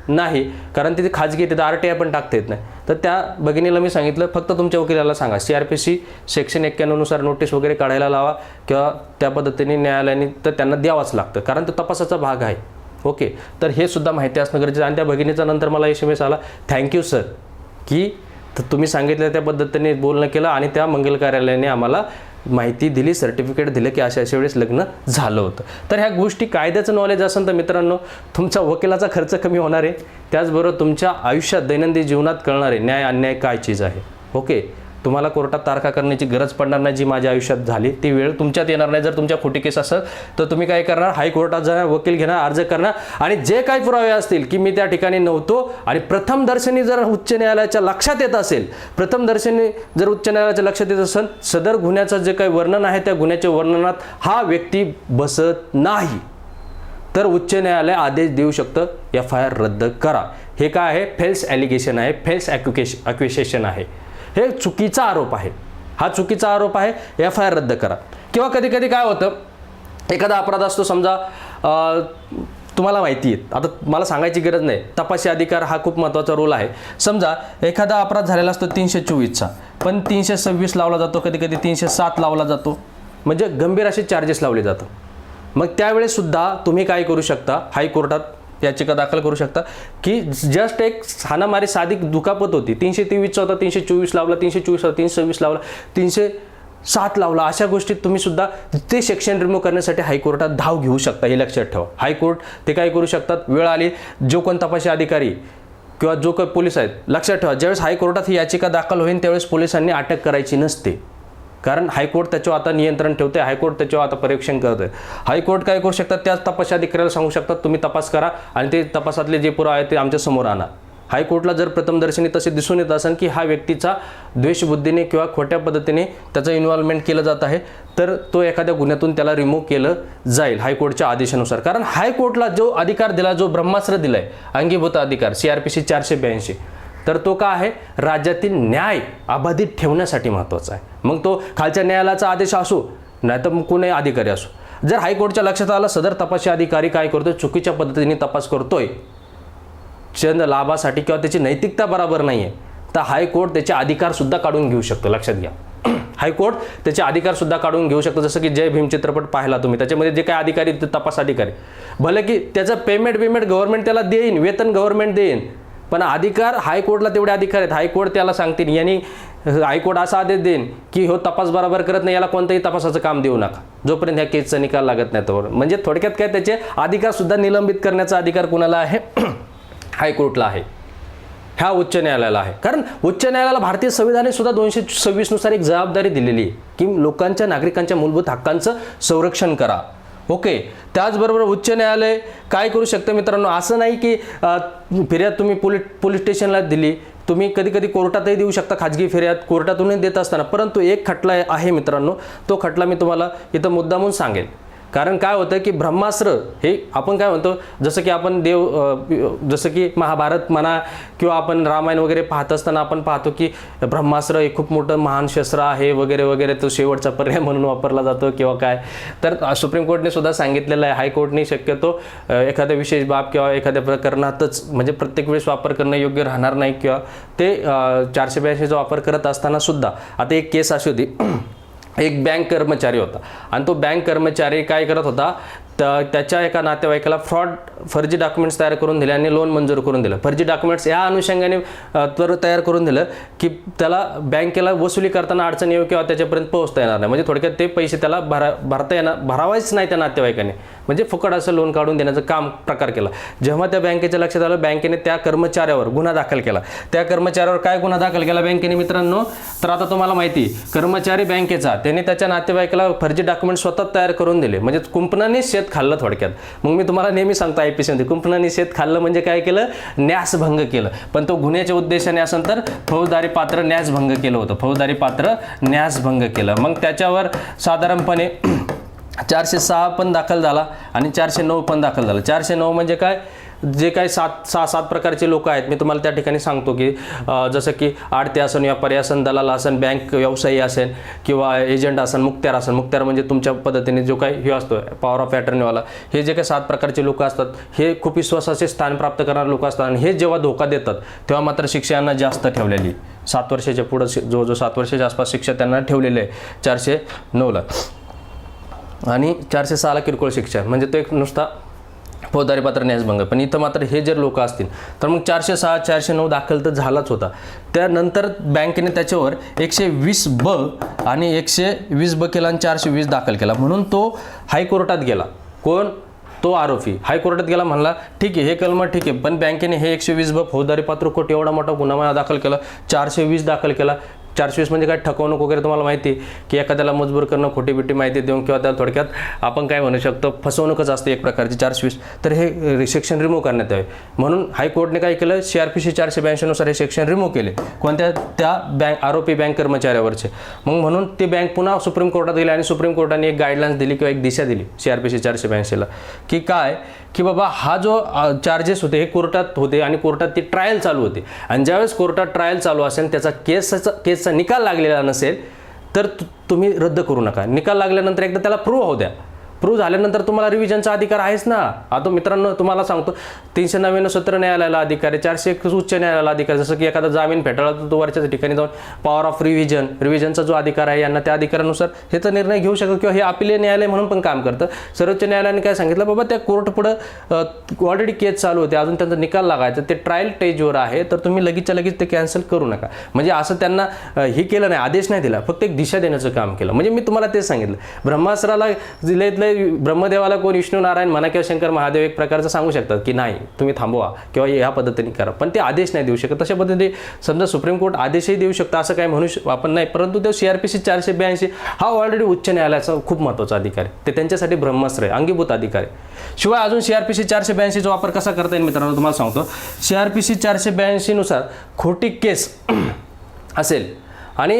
नाही कारण तिथे खाजगी, तिथे RTI पण टाकता येत नाही. तर त्या भगिनीला मी सांगितलं फक्त तुमच्या वकिलाला सांगा CRPC सेक्शन 91 नुसार नोटीस वगैरे काढायला लावा किंवा त्या पद्धतीने न्यायालयाने तर त्यांना द्यावाच लागतं कारण तो तपासाचा भाग आहे. ओके, तर हे सुद्धा माहिती असणं गरजेचं. आणि त्या भगिनीचा नंतर मला SMS आला, थँक्यू सर की तुम्ही सांगितलं त्या पद्धतीने बोलणं केलं आणि त्या मंगल कार्यालयाने आम्हाला माहिती दिली, सर्टिफिकेट दिलं की अशा वेळेस लग्न झालं होतं. तर ह्या गोष्टी कायद्याचं नॉलेज असेल तर मित्रांनो तुमचा वकिलाचा खर्च कमी होणार आहे, त्याचबरोबर तुमच्या आयुष्यात दैनंदिन जीवनात कळणारे न्याय अन्याय काय चीज आहे. ओके, तुम्हाला कोर्टात तारखा करण्याची गरज पडणार नाही, जी माझ्या आयुष्यात झाली ती वेळ तुमच्यात येणार नाही. जर तुमच्या खोटी केस असेल तर तुम्ही काय करणार, हायकोर्टात जाणार, वकील घेणार, अर्ज करणार आणि जे काही पुरावे असतील की मी त्या ठिकाणी नव्हतो आणि प्रथमदर्शनी जर उच्च न्यायालयाच्या लक्षात येत असेल, सदर गुन्ह्याचं जे काही वर्णन आहे त्या गुन्ह्याच्या वर्णनात हा व्यक्ती बसत नाही तर उच्च न्यायालय आदेश देऊ शकतं FIR रद्द करा. हे काय आहे, फेल्स ॲलिगेशन आहे, फेल्स ॲक्युसेशन आहे, हे चुकीचा आरोप आहे, हा चुकीचा आरोप आहे, FIR रद्द करा. किंवा कधी कधी काय होतं, एखादा अपराध असतो समजा तुम्हाला माहिती आहे, आता मला सांगायची गरज नाही, तपासी अधिकार हा खूप महत्त्वाचा रोल आहे. समजा एखादा अपराध झालेला असतो 324चा, पण 326 लावला जातो, कधी कधी 307 लावला जातो, म्हणजे गंभीर असे चार्जेस लावले जातात. मग त्यावेळेस सुद्धा तुम्ही काय करू शकता, हायकोर्टात याचिका दाखल करू शकता की जस्ट एक हाणामारी साधी दुखापत होती, 323चा होता, 324 लावला, 324 होता, 326 लावला, 307 लावला, अशा गोष्टीत तुम्ही सुद्धा ते सेक्शन रिमूव्ह करण्यासाठी हायकोर्टात धाव घेऊ शकता. हे लक्षात ठेवा, हायकोर्ट ते काय करू शकतात, वेळ आली जो कोण तपासी अधिकारी किंवा जो काही पोलीस आहेत, लक्षात ठेवा ज्यावेळेस हायकोर्टात ही याचिका दाखल होईल त्यावेळेस पोलिसांनी अटक करायची नसते, कारण हायकोर्ट त्याच्यावर आता नियंत्रण ठेवते, हायकोर्ट त्याच्यावर आता परीक्षण करत आहे. हायकोर्ट काय करू शकतात, त्याच तपासी अधिकाऱ्याला सांगू शकतात तुम्ही तपास करा आणि ते तपासातले जे पुरावे आहेत ते आमच्या समोर आणा. हायकोर्टला जर प्रथमदर्शनी तसे दिसून येत असेल की हा व्यक्तीचा द्वेषबुद्धीने किंवा खोट्या पद्धतीने त्याचं इन्व्हॉल्वमेंट केलं जात आहे तर तो एखाद्या गुन्ह्यातून त्याला रिमूव्ह केलं जाईल हायकोर्टच्या आदेशानुसार. कारण हायकोर्टला जो अधिकार दिला, जो ब्रह्मास्त्र दिला आहे अंगीभूत अधिकार CRPC 482, तर तो का आहे, राज्यातील न्याय अबाधित ठेवण्यासाठी महत्त्वाचा आहे. मग तो खालच्या न्यायालयाचा आदेश असो नाही तर मग कोणी अधिकारी असो, जर हायकोर्टच्या लक्षात आलं सदर तपासी अधिकारी काय करतोय, चुकीच्या पद्धतीने तपास करतोय, चंद लाभासाठी किंवा त्याची नैतिकता बरोबर नाही आहे, तर हायकोर्ट त्याचे अधिकार सुद्धा काढून घेऊ शकतो. लक्षात घ्या, हायकोर्ट त्याचे अधिकार सुद्धा काढून घेऊ शकतो. जसं की जय भीम चित्रपट पाहिला तुम्ही, त्याच्यामध्ये जे काही अधिकारी तपास अधिकारी, भले की त्याचं पेमेंट गव्हर्नमेंट त्याला देईन, वेतन गव्हर्नमेंट देईन, पण अधिकार हायकोर्टला तेवढे अधिकार आहेत. हायकोर्ट त्याला सांगतील, यांनी हायकोर्ट असा आदेश देईन की हो तपास बरोबर करत नाही, याला कोणत्याही तपासाचं काम देऊ नका जोपर्यंत ह्या केसचा निकाल लागत नाही तोवर. म्हणजे थोडक्यात काय, त्याचे अधिकार सुद्धा निलंबित करण्याचा अधिकार कुणाला आहे, हायकोर्टला आहे, ह्या उच्च न्यायालयाला आहे. कारण उच्च न्यायालयाला भारतीय संविधानाने सुद्धा 226 नुसार एक जबाबदारी दिलेली आहे की लोकांच्या, नागरिकांच्या मूलभूत हक्कांचं संरक्षण करा. ओके, त्याचबरोबर उच्च न्यायालय काय करू शकतं मित्रांनो, असं नाही की फिर्याद तुम्ही पोलीस स्टेशनला दिली, तुम्ही कधी कधी कोर्टातही देऊ शकता, खाजगी फिर्याद कोर्टातूनही देत असताना. परंतु एक खटला आहे मित्रांनो, तो खटला मी तुम्हाला इथं मुद्दामून सांगेल. कारण काय होतं की ब्रह्मास्त्र हे आपण काय म्हणतो, जसं की आपण जसं की महाभारत म्हणा किंवा आपण रामायण वगैरे पाहत असताना आपण पाहतो की ब्रह्मास्त्र हे खूप मोठं महान शस्त्र आहे वगैरे वगैरे, तो शेवटचा पर्याय म्हणून वापरला जातो किंवा काय. तर सुप्रीम कोर्टने सुद्धा सांगितलेलं आहे, हायकोर्टने शक्यतो एखाद्या विशेष बाब किंवा एखाद्या प्रकरणातच, म्हणजे प्रत्येक वेळेस वापर करणं योग्य राहणार नाही, किंवा ते 482चा वापर करत असताना सुद्धा. आता एक केस अशी होती, एक बँक कर्मचारी होता आणि तो बँक कर्मचारी काय करत होता त्याच्या एका नातेवाईकाला फर्जी डॉक्युमेंट्स तयार करून दिले आणि लोन मंजूर करून दिलं. फर्जी डॉक्युमेंट्स या अनुषंगाने तयार करून दिलं की त्याला बँकेला वसुली करताना अडचण येऊ किंवा त्याच्यापर्यंत पोहोचता येणार नाही. म्हणजे थोडक्यात ते पैसे त्याला भरावायच नाही त्या नातेवाईकाने, म्हणजे फुकट असं लोन काढून देण्याचं काम प्रकार केला. जेव्हा त्या बँकेच्या लक्षात आलं, बँकेने त्या कर्मचाऱ्यावर गुन्हा दाखल केला. त्या कर्मचाऱ्यावर काय गुन्हा दाखल केला बँकेने मित्रांनो? तर आता तुम्हाला माहिती, कर्मचारी बँकेचा त्याने त्याच्या नातेवाईकाला फर्जी डॉक्युमेंट स्वतः तयार करून दिले, म्हणजे कुंपणाने शेत खाल्लं थोडक्यात. मग मी तुम्हाला नेहमी सांगतो IPC मध्ये, कुंपणाने शेत खाल्लं म्हणजे काय केलं? न्यासभंग केलं. पण तो गुन्ह्याच्या उद्देशाने असेल तर फौजदारी पात्र न्यासभंग केलं होतं, फौजदारी पात्र न्यासभंग केलं. मग त्याच्यावर साधारणपणे 406 पण दाखल झाला आणि 409 पण दाखल झाला. 409 म्हणजे काय? जे काही 7 प्रकारचे लोक आहेत, मी तुम्हाला त्या ठिकाणी सांगतो की जसं की आडते असन, व्यापारी असन, दलाल असन, बँक व्यवसायी असेल किंवा एजंट असन, मुक्त्यार असन. मुक्त्यार म्हणजे तुमच्या पद्धतीने जो काही हे असतो पॉवर ऑफ अटर्नीवाला, हे जे काही 7 प्रकारचे लोक असतात, हे खूप विश्वासाचे स्थान प्राप्त करणारे लोक असतात. आणि हे जेव्हा धोका देतात तेव्हा मात्र शिक्षा यांना जास्त ठेवलेली, 7 वर्षाच्या पुढं जो 7 वर्षाच्या आसपास शिक्षा त्यांना ठेवलेली आहे 409ला. आणि 406ला किरकोळ शिक्षा, म्हणजे तो एक नुसता फौजदारी पात्र न्यासभंग. पण इथं मात्र हे जर लोक असतील तर मग 406 409 दाखल तर झालाच होता. त्यानंतर बँकेने त्याच्यावर 120B आणि 120B केला आणि 420 दाखल केला. म्हणून तो हायकोर्टात गेला. कोण? तो आरोपी हायकोर्टात गेला, म्हणला ठीक आहे हे कलम ठीक आहे, पण बँकेने हे 120B फौजदारी पात्र खोट एवढा मोठा गुन्हा दाखल केला, 420 दाखल केला. 420 म्हणजे काय? ठकवणूक वगैरे. तुम्हाला माहिती की एखाद्याला मजबूर करणं, खोटी बिटी माहिती देऊन किंवा त्याला थोडक्यात आपण काय म्हणू शकतो, फसवणूकच असते एक प्रकारची 420. तर हे सेक्शन रिमूव्ह करण्यात यावे म्हणून हायकोर्टने काय केलं? CRPC 482 नुसार हे सेक्शन रिमूव्ह केले. कोणत्या? त्या आरोपी बँक कर्मचाऱ्यावरचे. मग म्हणून ते बँक पुन्हा सुप्रीम कोर्टात गेले आणि सुप्रीम कोर्टाने एक गाईडलाईन्स दिली किंवा एक दिशा दिली CRPC 482ला की काय, की बाबा हा जो चार्जेस होते हे कोर्टात होते आणि कोर्टात ती ट्रायल चालू होते. आणि ज्यावेळेस कोर्टात ट्रायल चालू असेल, त्याचा केसचा निकाल लागलेला नसेल तर तुम्ही रद्द करू नका. निकाल लागल्यानंतर एकदा त्याला प्रूव्ह होऊ द्या. प्रूव्ह झाल्यानंतर तुम्हाला रिव्हिजनचा अधिकार आहेच ना. आता मित्रांनो तुम्हाला सांगतो, 399 सत्र न्यायालयाला अधिकार आहे, 401 उच्च न्यायालयाला अधिकार. जसं की एखादा जामीन फेटाळला तर तो वरच्या ठिकाणी जाऊन पॉवर ऑफ रिव्हिजनचा जो अधिकार आहे, यांना त्या अधिकारानुसार ह्याचा निर्णय घेऊ शकतो किंवा हे अपील न्यायालय म्हणून पण काम करतं. सर्वोच्च न्यायालयाने काय सांगितलं, बाबा त्या कोर्ट पुढं ऑलरेडी केस चालू होते, अजून त्यांचा निकाल लागायचा, ते ट्रायल स्टेजवर आहे, तर तुम्ही लगेचच्या लगेच ते कॅन्सल करू नका. म्हणजे असं त्यांना हे केलं नाही, आदेश नाही दिला, फक्त एक दिशा देण्याचं काम केलं. म्हणजे मी तुम्हाला तेच सांगितलं, ब्रह्मास्त्राला ब्रह्मदेवाला कोण विष्णू नारायण म्हणा किंवा शंकर महादेव एक प्रकारचं सांगू शकतात की नाही तुम्ही थांबवा किंवा ह्या पद्धतीने करा, पण ते आदेश नाही देऊ शकत. तशा पद्धतीने समजा सुप्रीम कोर्ट आदेशही देऊ शकतं असं काही म्हणू आपण नाही, परंतु ते CRPC 482 हा ऑलरेडी उच्च न्यायालयाचा खूप महत्त्वाचा अधिकार आहे. ते त्यांच्यासाठी ब्रह्मास्त्र आहे, अंगीभूत अधिकार आहे. शिवाय अजून CRPC 482चा वापर कसा करता येईल मित्रांनो तुम्हाला सांगतो. CRPC 482 नुसार खोटी केस असेल आणि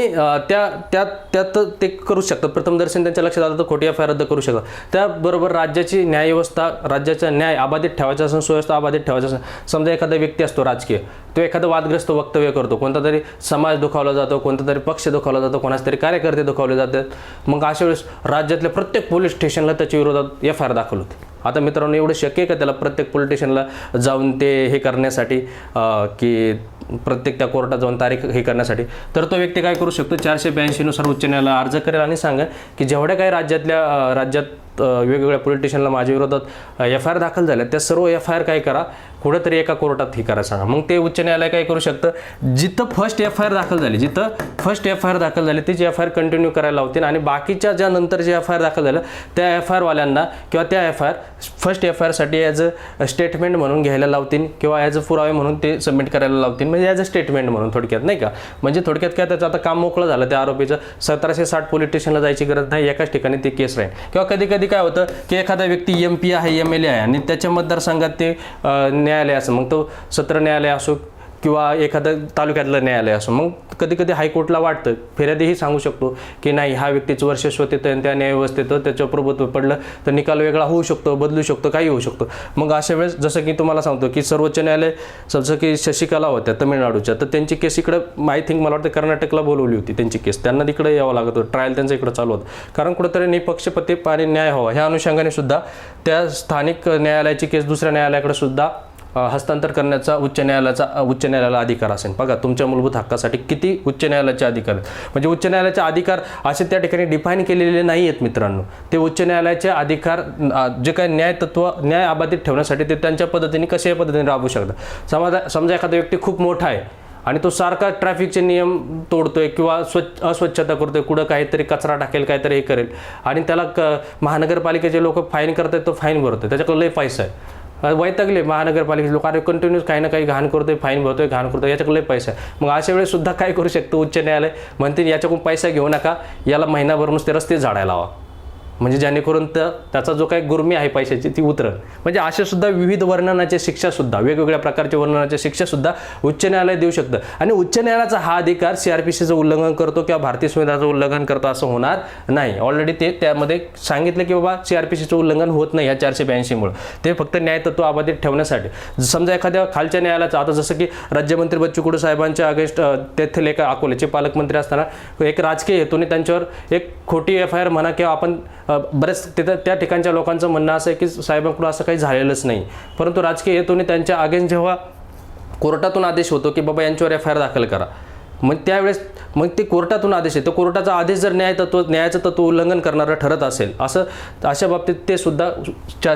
त्यात ते करू शकतात. प्रथम दर्शन त्यांच्या लक्षात आलं तर खोटी FIR रद्द करू शकतात. त्याबरोबर राज्याची न्यायव्यवस्था, राज्याचा न्याय अबाधित ठेवायचा असेल, सुव्यवस्था अबाधित ठेवायचा असेल. समजा एखादा व्यक्ती असतो राजकीय, तो एखादं वादग्रस्त वक्तव्य करतो, कोणता तरी समाज दुखावला जातो, कोणता तरी पक्ष दुखावला जातो, कोणाचे तरी कार्यकर्ते दुखावले जातात. मग अशा वेळेस राज्यातल्या प्रत्येक पोलीस स्टेशनला त्याच्या विरोधात FIR दाखल होते. आता मित्रांनो एवढं शक्य आहे का त्याला प्रत्येक पोलीस स्टेशनला जाऊन ते हे करण्यासाठी, की प्रत्येक त्या कोर्टात जाऊन तारीख हे करण्यासाठी? तर तो व्यक्ती काय करू शकतो, 482 नुसार उच्च न्यायालयाला अर्ज करेल आणि सांगा की जेवढ्या काही राज्यात वेगवेगळ्या पोलीस स्टेशनला माझ्या विरोधात FIR दाखल झाल्या, त्या सर्व FIR काय करा, कुठेतरी एका कोर्टात हे करा सांगा. मग ते उच्च न्यायालय काय करू शकतं, जिथं फर्स्ट FIR दाखल झाली तीच FIR कंटिन्यू करायला लावतील आणि बाकीच्या ज्या नंतर जे FIR दाखल झालं त्या FIR वाल्यांना किंवा त्या फर्स्ट FIR साठी ॲज अ स्टेटमेंट म्हणून घ्यायला लावतील किंवा ॲज अ पुरावे म्हणून ते सबमिट करायला लावतील, म्हणजे ॲज अ स्टेटमेंट म्हणून थोडक्यात, नाही का. म्हणजे थोडक्यात काय, त्याचं आता काम मोकळं झालं. त्या आरोपीचं 1760 पोलीस स्टेशनला जायची गरज नाही, एकाच ठिकाणी ते केस राहील. किंवा कधी कधी काय होतं की एखादा व्यक्ती MP आहे, MLA आहे आणि त्याच्या मतदारसंघात ते न्यायालय असं, मग तो सत्र न्यायालय असो किंवा एखादं तालुक्यातलं न्यायालय असो, मग कधी कधी हायकोर्टला वाटतं, फिर्यादीही सांगू शकतो की नाही हा व्यक्तीचं वर्चस्व तिथं त्या न्यायव्यवस्थेत त्याचं प्रभुत्व पडलं तर निकाल वेगळा होऊ शकतो, बदलू शकतो, काही होऊ शकतो. मग अशा वेळेस जसं की तुम्हाला सांगतो की सर्वोच्च न्यायालय, जसं की शशिकला होत्या तमिळनाडूच्या, तर त्यांची केस इकडं आय थिंक मला वाटतं कर्नाटकला बोलवली होती त्यांची केस, त्यांना तिकडे यावं लागत होतं, ट्रायल त्यांचं इकडं चालू होतं, कारण कुठेतरी निपक्षपाती आणि न्याय हवा ह्या अनुषंगाने सुद्धा त्या स्थानिक न्यायालयाची केस दुसऱ्या न्यायालयाकडे सुद्धा हस्तांतर करण्याचा उच्च न्यायालयाला अधिकार असेल. बघा तुमच्या मूलभूत हक्कासाठी किती उच्च न्यायालयाचे अधिकार आहेत. म्हणजे उच्च न्यायालयाचे अधिकार असे त्या ठिकाणी डिफाईन केलेले नाही आहेत मित्रांनो. ते उच्च न्यायालयाचे अधिकार जे काही न्याय अबाधित ठेवण्यासाठी ते त्यांच्या पद्धतीने कशाही पद्धतीने राबवू शकतात. समजा एखादा व्यक्ती खूप मोठा आहे आणि तो सारखा ट्रॅफिकचे नियम तोडतोय किंवा अस्वच्छता करतोय, कुठं काहीतरी कचरा टाकेल, काहीतरी हे करेल आणि त्याला महानगरपालिकेचे लोक फाईन करतात, तो फाईन भरतोय, त्याच्याकडे लय पैसा आहे, वैतागले महानगरपालिकेचे लोक, अरे कंटिन्यूस काही ना काही घाण करतोय, फाईन भरतोय, घाण करतोय, याच्याकडे लय पैसा आहे. मग अशा वेळेस सुद्धा काय करू शकतो उच्च न्यायालय, म्हणते याच्याकडून पैसा घेऊ नका, याला महिनाभर नुसते रस्ते झाडायला लावा, म्हणजे जेणेकरून त्याचा जो काही गुर्मी आहे पैशाची ती उतरल. म्हणजे असे सुद्धा विविध वर्णनाच्या शिक्षासुद्धा, वेगवेगळ्या प्रकारच्या वर्णनाच्या शिक्षासुद्धा उच्च न्यायालय देऊ शकतं. आणि उच्च न्यायालयाचा हा अधिकार CRPCचं उल्लंघन करतो किंवा भारतीय संविधानाचं उल्लंघन करतो असं होणार नाही. ऑलरेडी ते त्यामध्ये सांगितलं की बाबा CRPCचं उल्लंघन होत नाही ह्या 482 ते फक्त न्यायतत्व अबाधित ठेवण्यासाठी. समजा एखाद्या खालच्या न्यायालयाचा, आता जसं की राज्यमंत्री बच्चू कडू साहेबांच्या अगेन्स्ट तेथील एका अकोल्याचे पालकमंत्री असताना एक राजकीय हेतूने त्यांच्यावर एक खोटी FIR म्हणा किंवा आपण बरेच त्या ठिकाणच्या लोकांचं म्हणणं असं आहे की साहेबांकडून असं काही झालेलंच नाही, परंतु राजकीय हेतूने त्यांच्या अगेन्स्ट जेव्हा कोर्टातून आदेश होतो की बाबा यांच्यावर FIR दाखल करा, मग त्यावेळेस मग ते कोर्टातून आदेश येतो, कोर्टाचा आदेश जर न्यायाचं तत्व उल्लंघन करणारं ठरत असेल अशा बाबतीत ते सुद्धा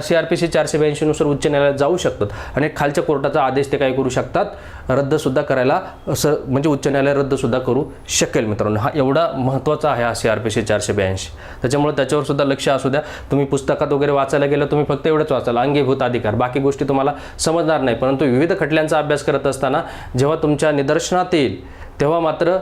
CRPC 482 नुसार उच्च न्यायालयात जाऊ शकतात आणि खालच्या कोर्टाचा आदेश ते काय करू शकतात, रद्दसुद्धा करायला, म्हणजे उच्च न्यायालय रद्दसुद्धा करू शकेल. मित्रांनो हा एवढा महत्त्वाचा आहे हा CRPC 482. त्याच्यामुळे त्याच्यावर सुद्धा लक्ष असू द्या. तुम्ही पुस्तकात वगैरे वाचायला गेलं तुम्ही फक्त एवढंच वाचाल अंगीभूत अधिकार, बाकी गोष्टी तुम्हाला समजणार नाही. परंतु विविध खटल्यांचा अभ्यास करत असताना जेव्हा तुमच्या निदर्शनात येईल तेव्हा मात्र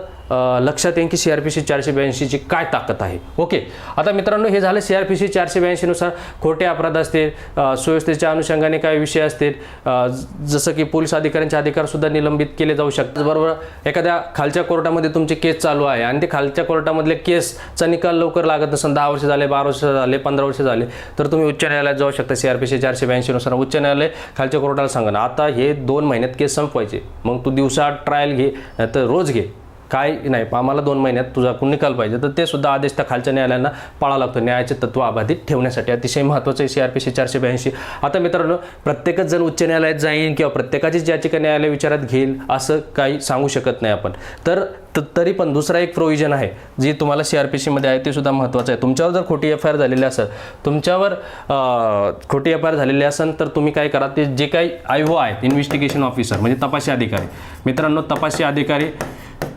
लक्षात येईल की CRPC 482ची काय ताकद आहे. ओके, आता मित्रांनो हे झालं CRPC 482 नुसार खोटे अपराध असतील, सुव्यवस्थेच्या अनुषंगाने काही विषय असतील, जसं की पोलीस अधिकाऱ्यांचे अधिकारसुद्धा निलंबित केले जाऊ शकतात. बरोबर, एखाद्या खालच्या कोर्टामध्ये तुमची केस चालू आहे आणि ते खालच्या कोर्टामधले केसचा निकाल लवकर लागत नसेल, 10 वर्ष झाले, 12 वर्ष झाले, 15 वर्ष झाले, तर तुम्ही उच्च न्यायालयात जाऊ शकता. CRPC 482 नुसार उच्च न्यायालय खालच्या कोर्टाला सांगा ना आता हे 2 महिन्यात केस संपवायचे, मग तू दिवसात ट्रायल घे तर रोज घे, काय नाही, आम्हाला 2 महिन्यात तुझा निकाल पाहिजे, तर ते सुद्धा आदेश त्या खालच्या न्यायालयांना पाळावा लागतो न्यायाचे तत्व अबाधित ठेवण्यासाठी. अतिशय महत्त्वाचं आहे CRPC 482. आता मित्रांनो प्रत्येकच जण उच्च न्यायालयात जाईल किंवा प्रत्येकाचीच याचिका न्यायालय विचारात घेईल असं काही सांगू शकत नाही आपण. तरी पण दुसरा एक प्रोव्हिजन आहे जी तुम्हाला CRPC मध्ये आहे, ते सुद्धा महत्त्वाचं आहे. तुमच्यावर जर खोटी FIR झालेली असेल, तर तुम्ही काय करा, ते जे काही IO आहेत, इन्व्हेस्टिगेशन ऑफिसर म्हणजे तपासी अधिकारी, मित्रांनो तपासी अधिकारी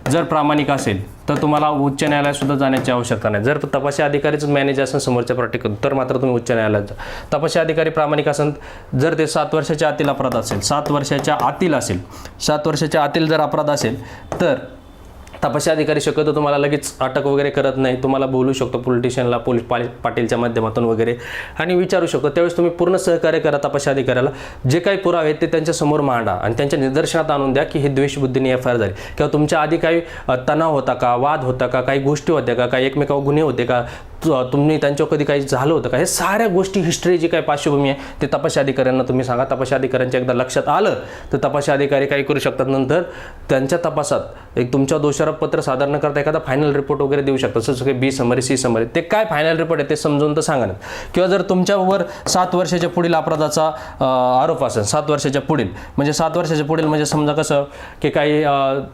जर प्रामाणिक असेल तर तुम्हाला उच्च न्यायालयात सुद्धा जाण्याची आवश्यकता नाही. जर तपासी अधिकारीच मॅनेज असेल समोरच्या पार्टीकडून तर मात्र तुम्ही उच्च न्यायालयात जा. तपासी अधिकारी प्रामाणिक असेल, जर ते 7 वर्षाच्या आतील अपराध असेल, 7 वर्षाच्या आतील जर अपराध असेल तर तपासी अधिकारी शक्यतो तुम्हाला लगेच अटक वगैरे करत नाही, तुम्हाला बोलू शकतो पोलिटिशियनला, पोलीस पाटीलच्या माध्यमातून वगैरे आणि विचारू शकतो. त्यावेळेस तुम्ही पूर्ण सहकार्य करा तपासी अधिकाऱ्याला. जे काही पुरावे आहेत ते त्यांच्या समोर मांडा आणि त्यांच्या निदर्शनात आणून द्या की हे द्वेषबुद्धीने FIR झाली किंवा तुमच्या आधी काही तणाव होता का, वाद होता का, काही गोष्टी होत्या का, काही एकमेकावर गुन्हे होते का, तुम्ही त्यांच्यावर कधी काही झालं होतं का, हे साऱ्या गोष्टी हिस्ट्री जी काही पार्श्वभूमी आहे ते तपासी अधिकाऱ्यांना तुम्ही सांगा. तपासी अधिकाऱ्यांच्या एकदा लक्षात आलं तर तपासी अधिकारी काय करू शकतात, नंतर त्यांच्या तपासात एक तुमच्या दोषारोप पत्र सादर न करता एखादा फायनल रिपोर्ट वगैरे देऊ शकतात, जसं की B समरी C समरी. ते काय फायनल रिपोर्ट आहे ते समजून तर सांगा ना. किंवा जर तुमच्यावर 7 वर्षाच्या पुढील अपराधाचा आरोप असेल, 7 वर्षाच्या पुढील म्हणजे समजा कसं की काही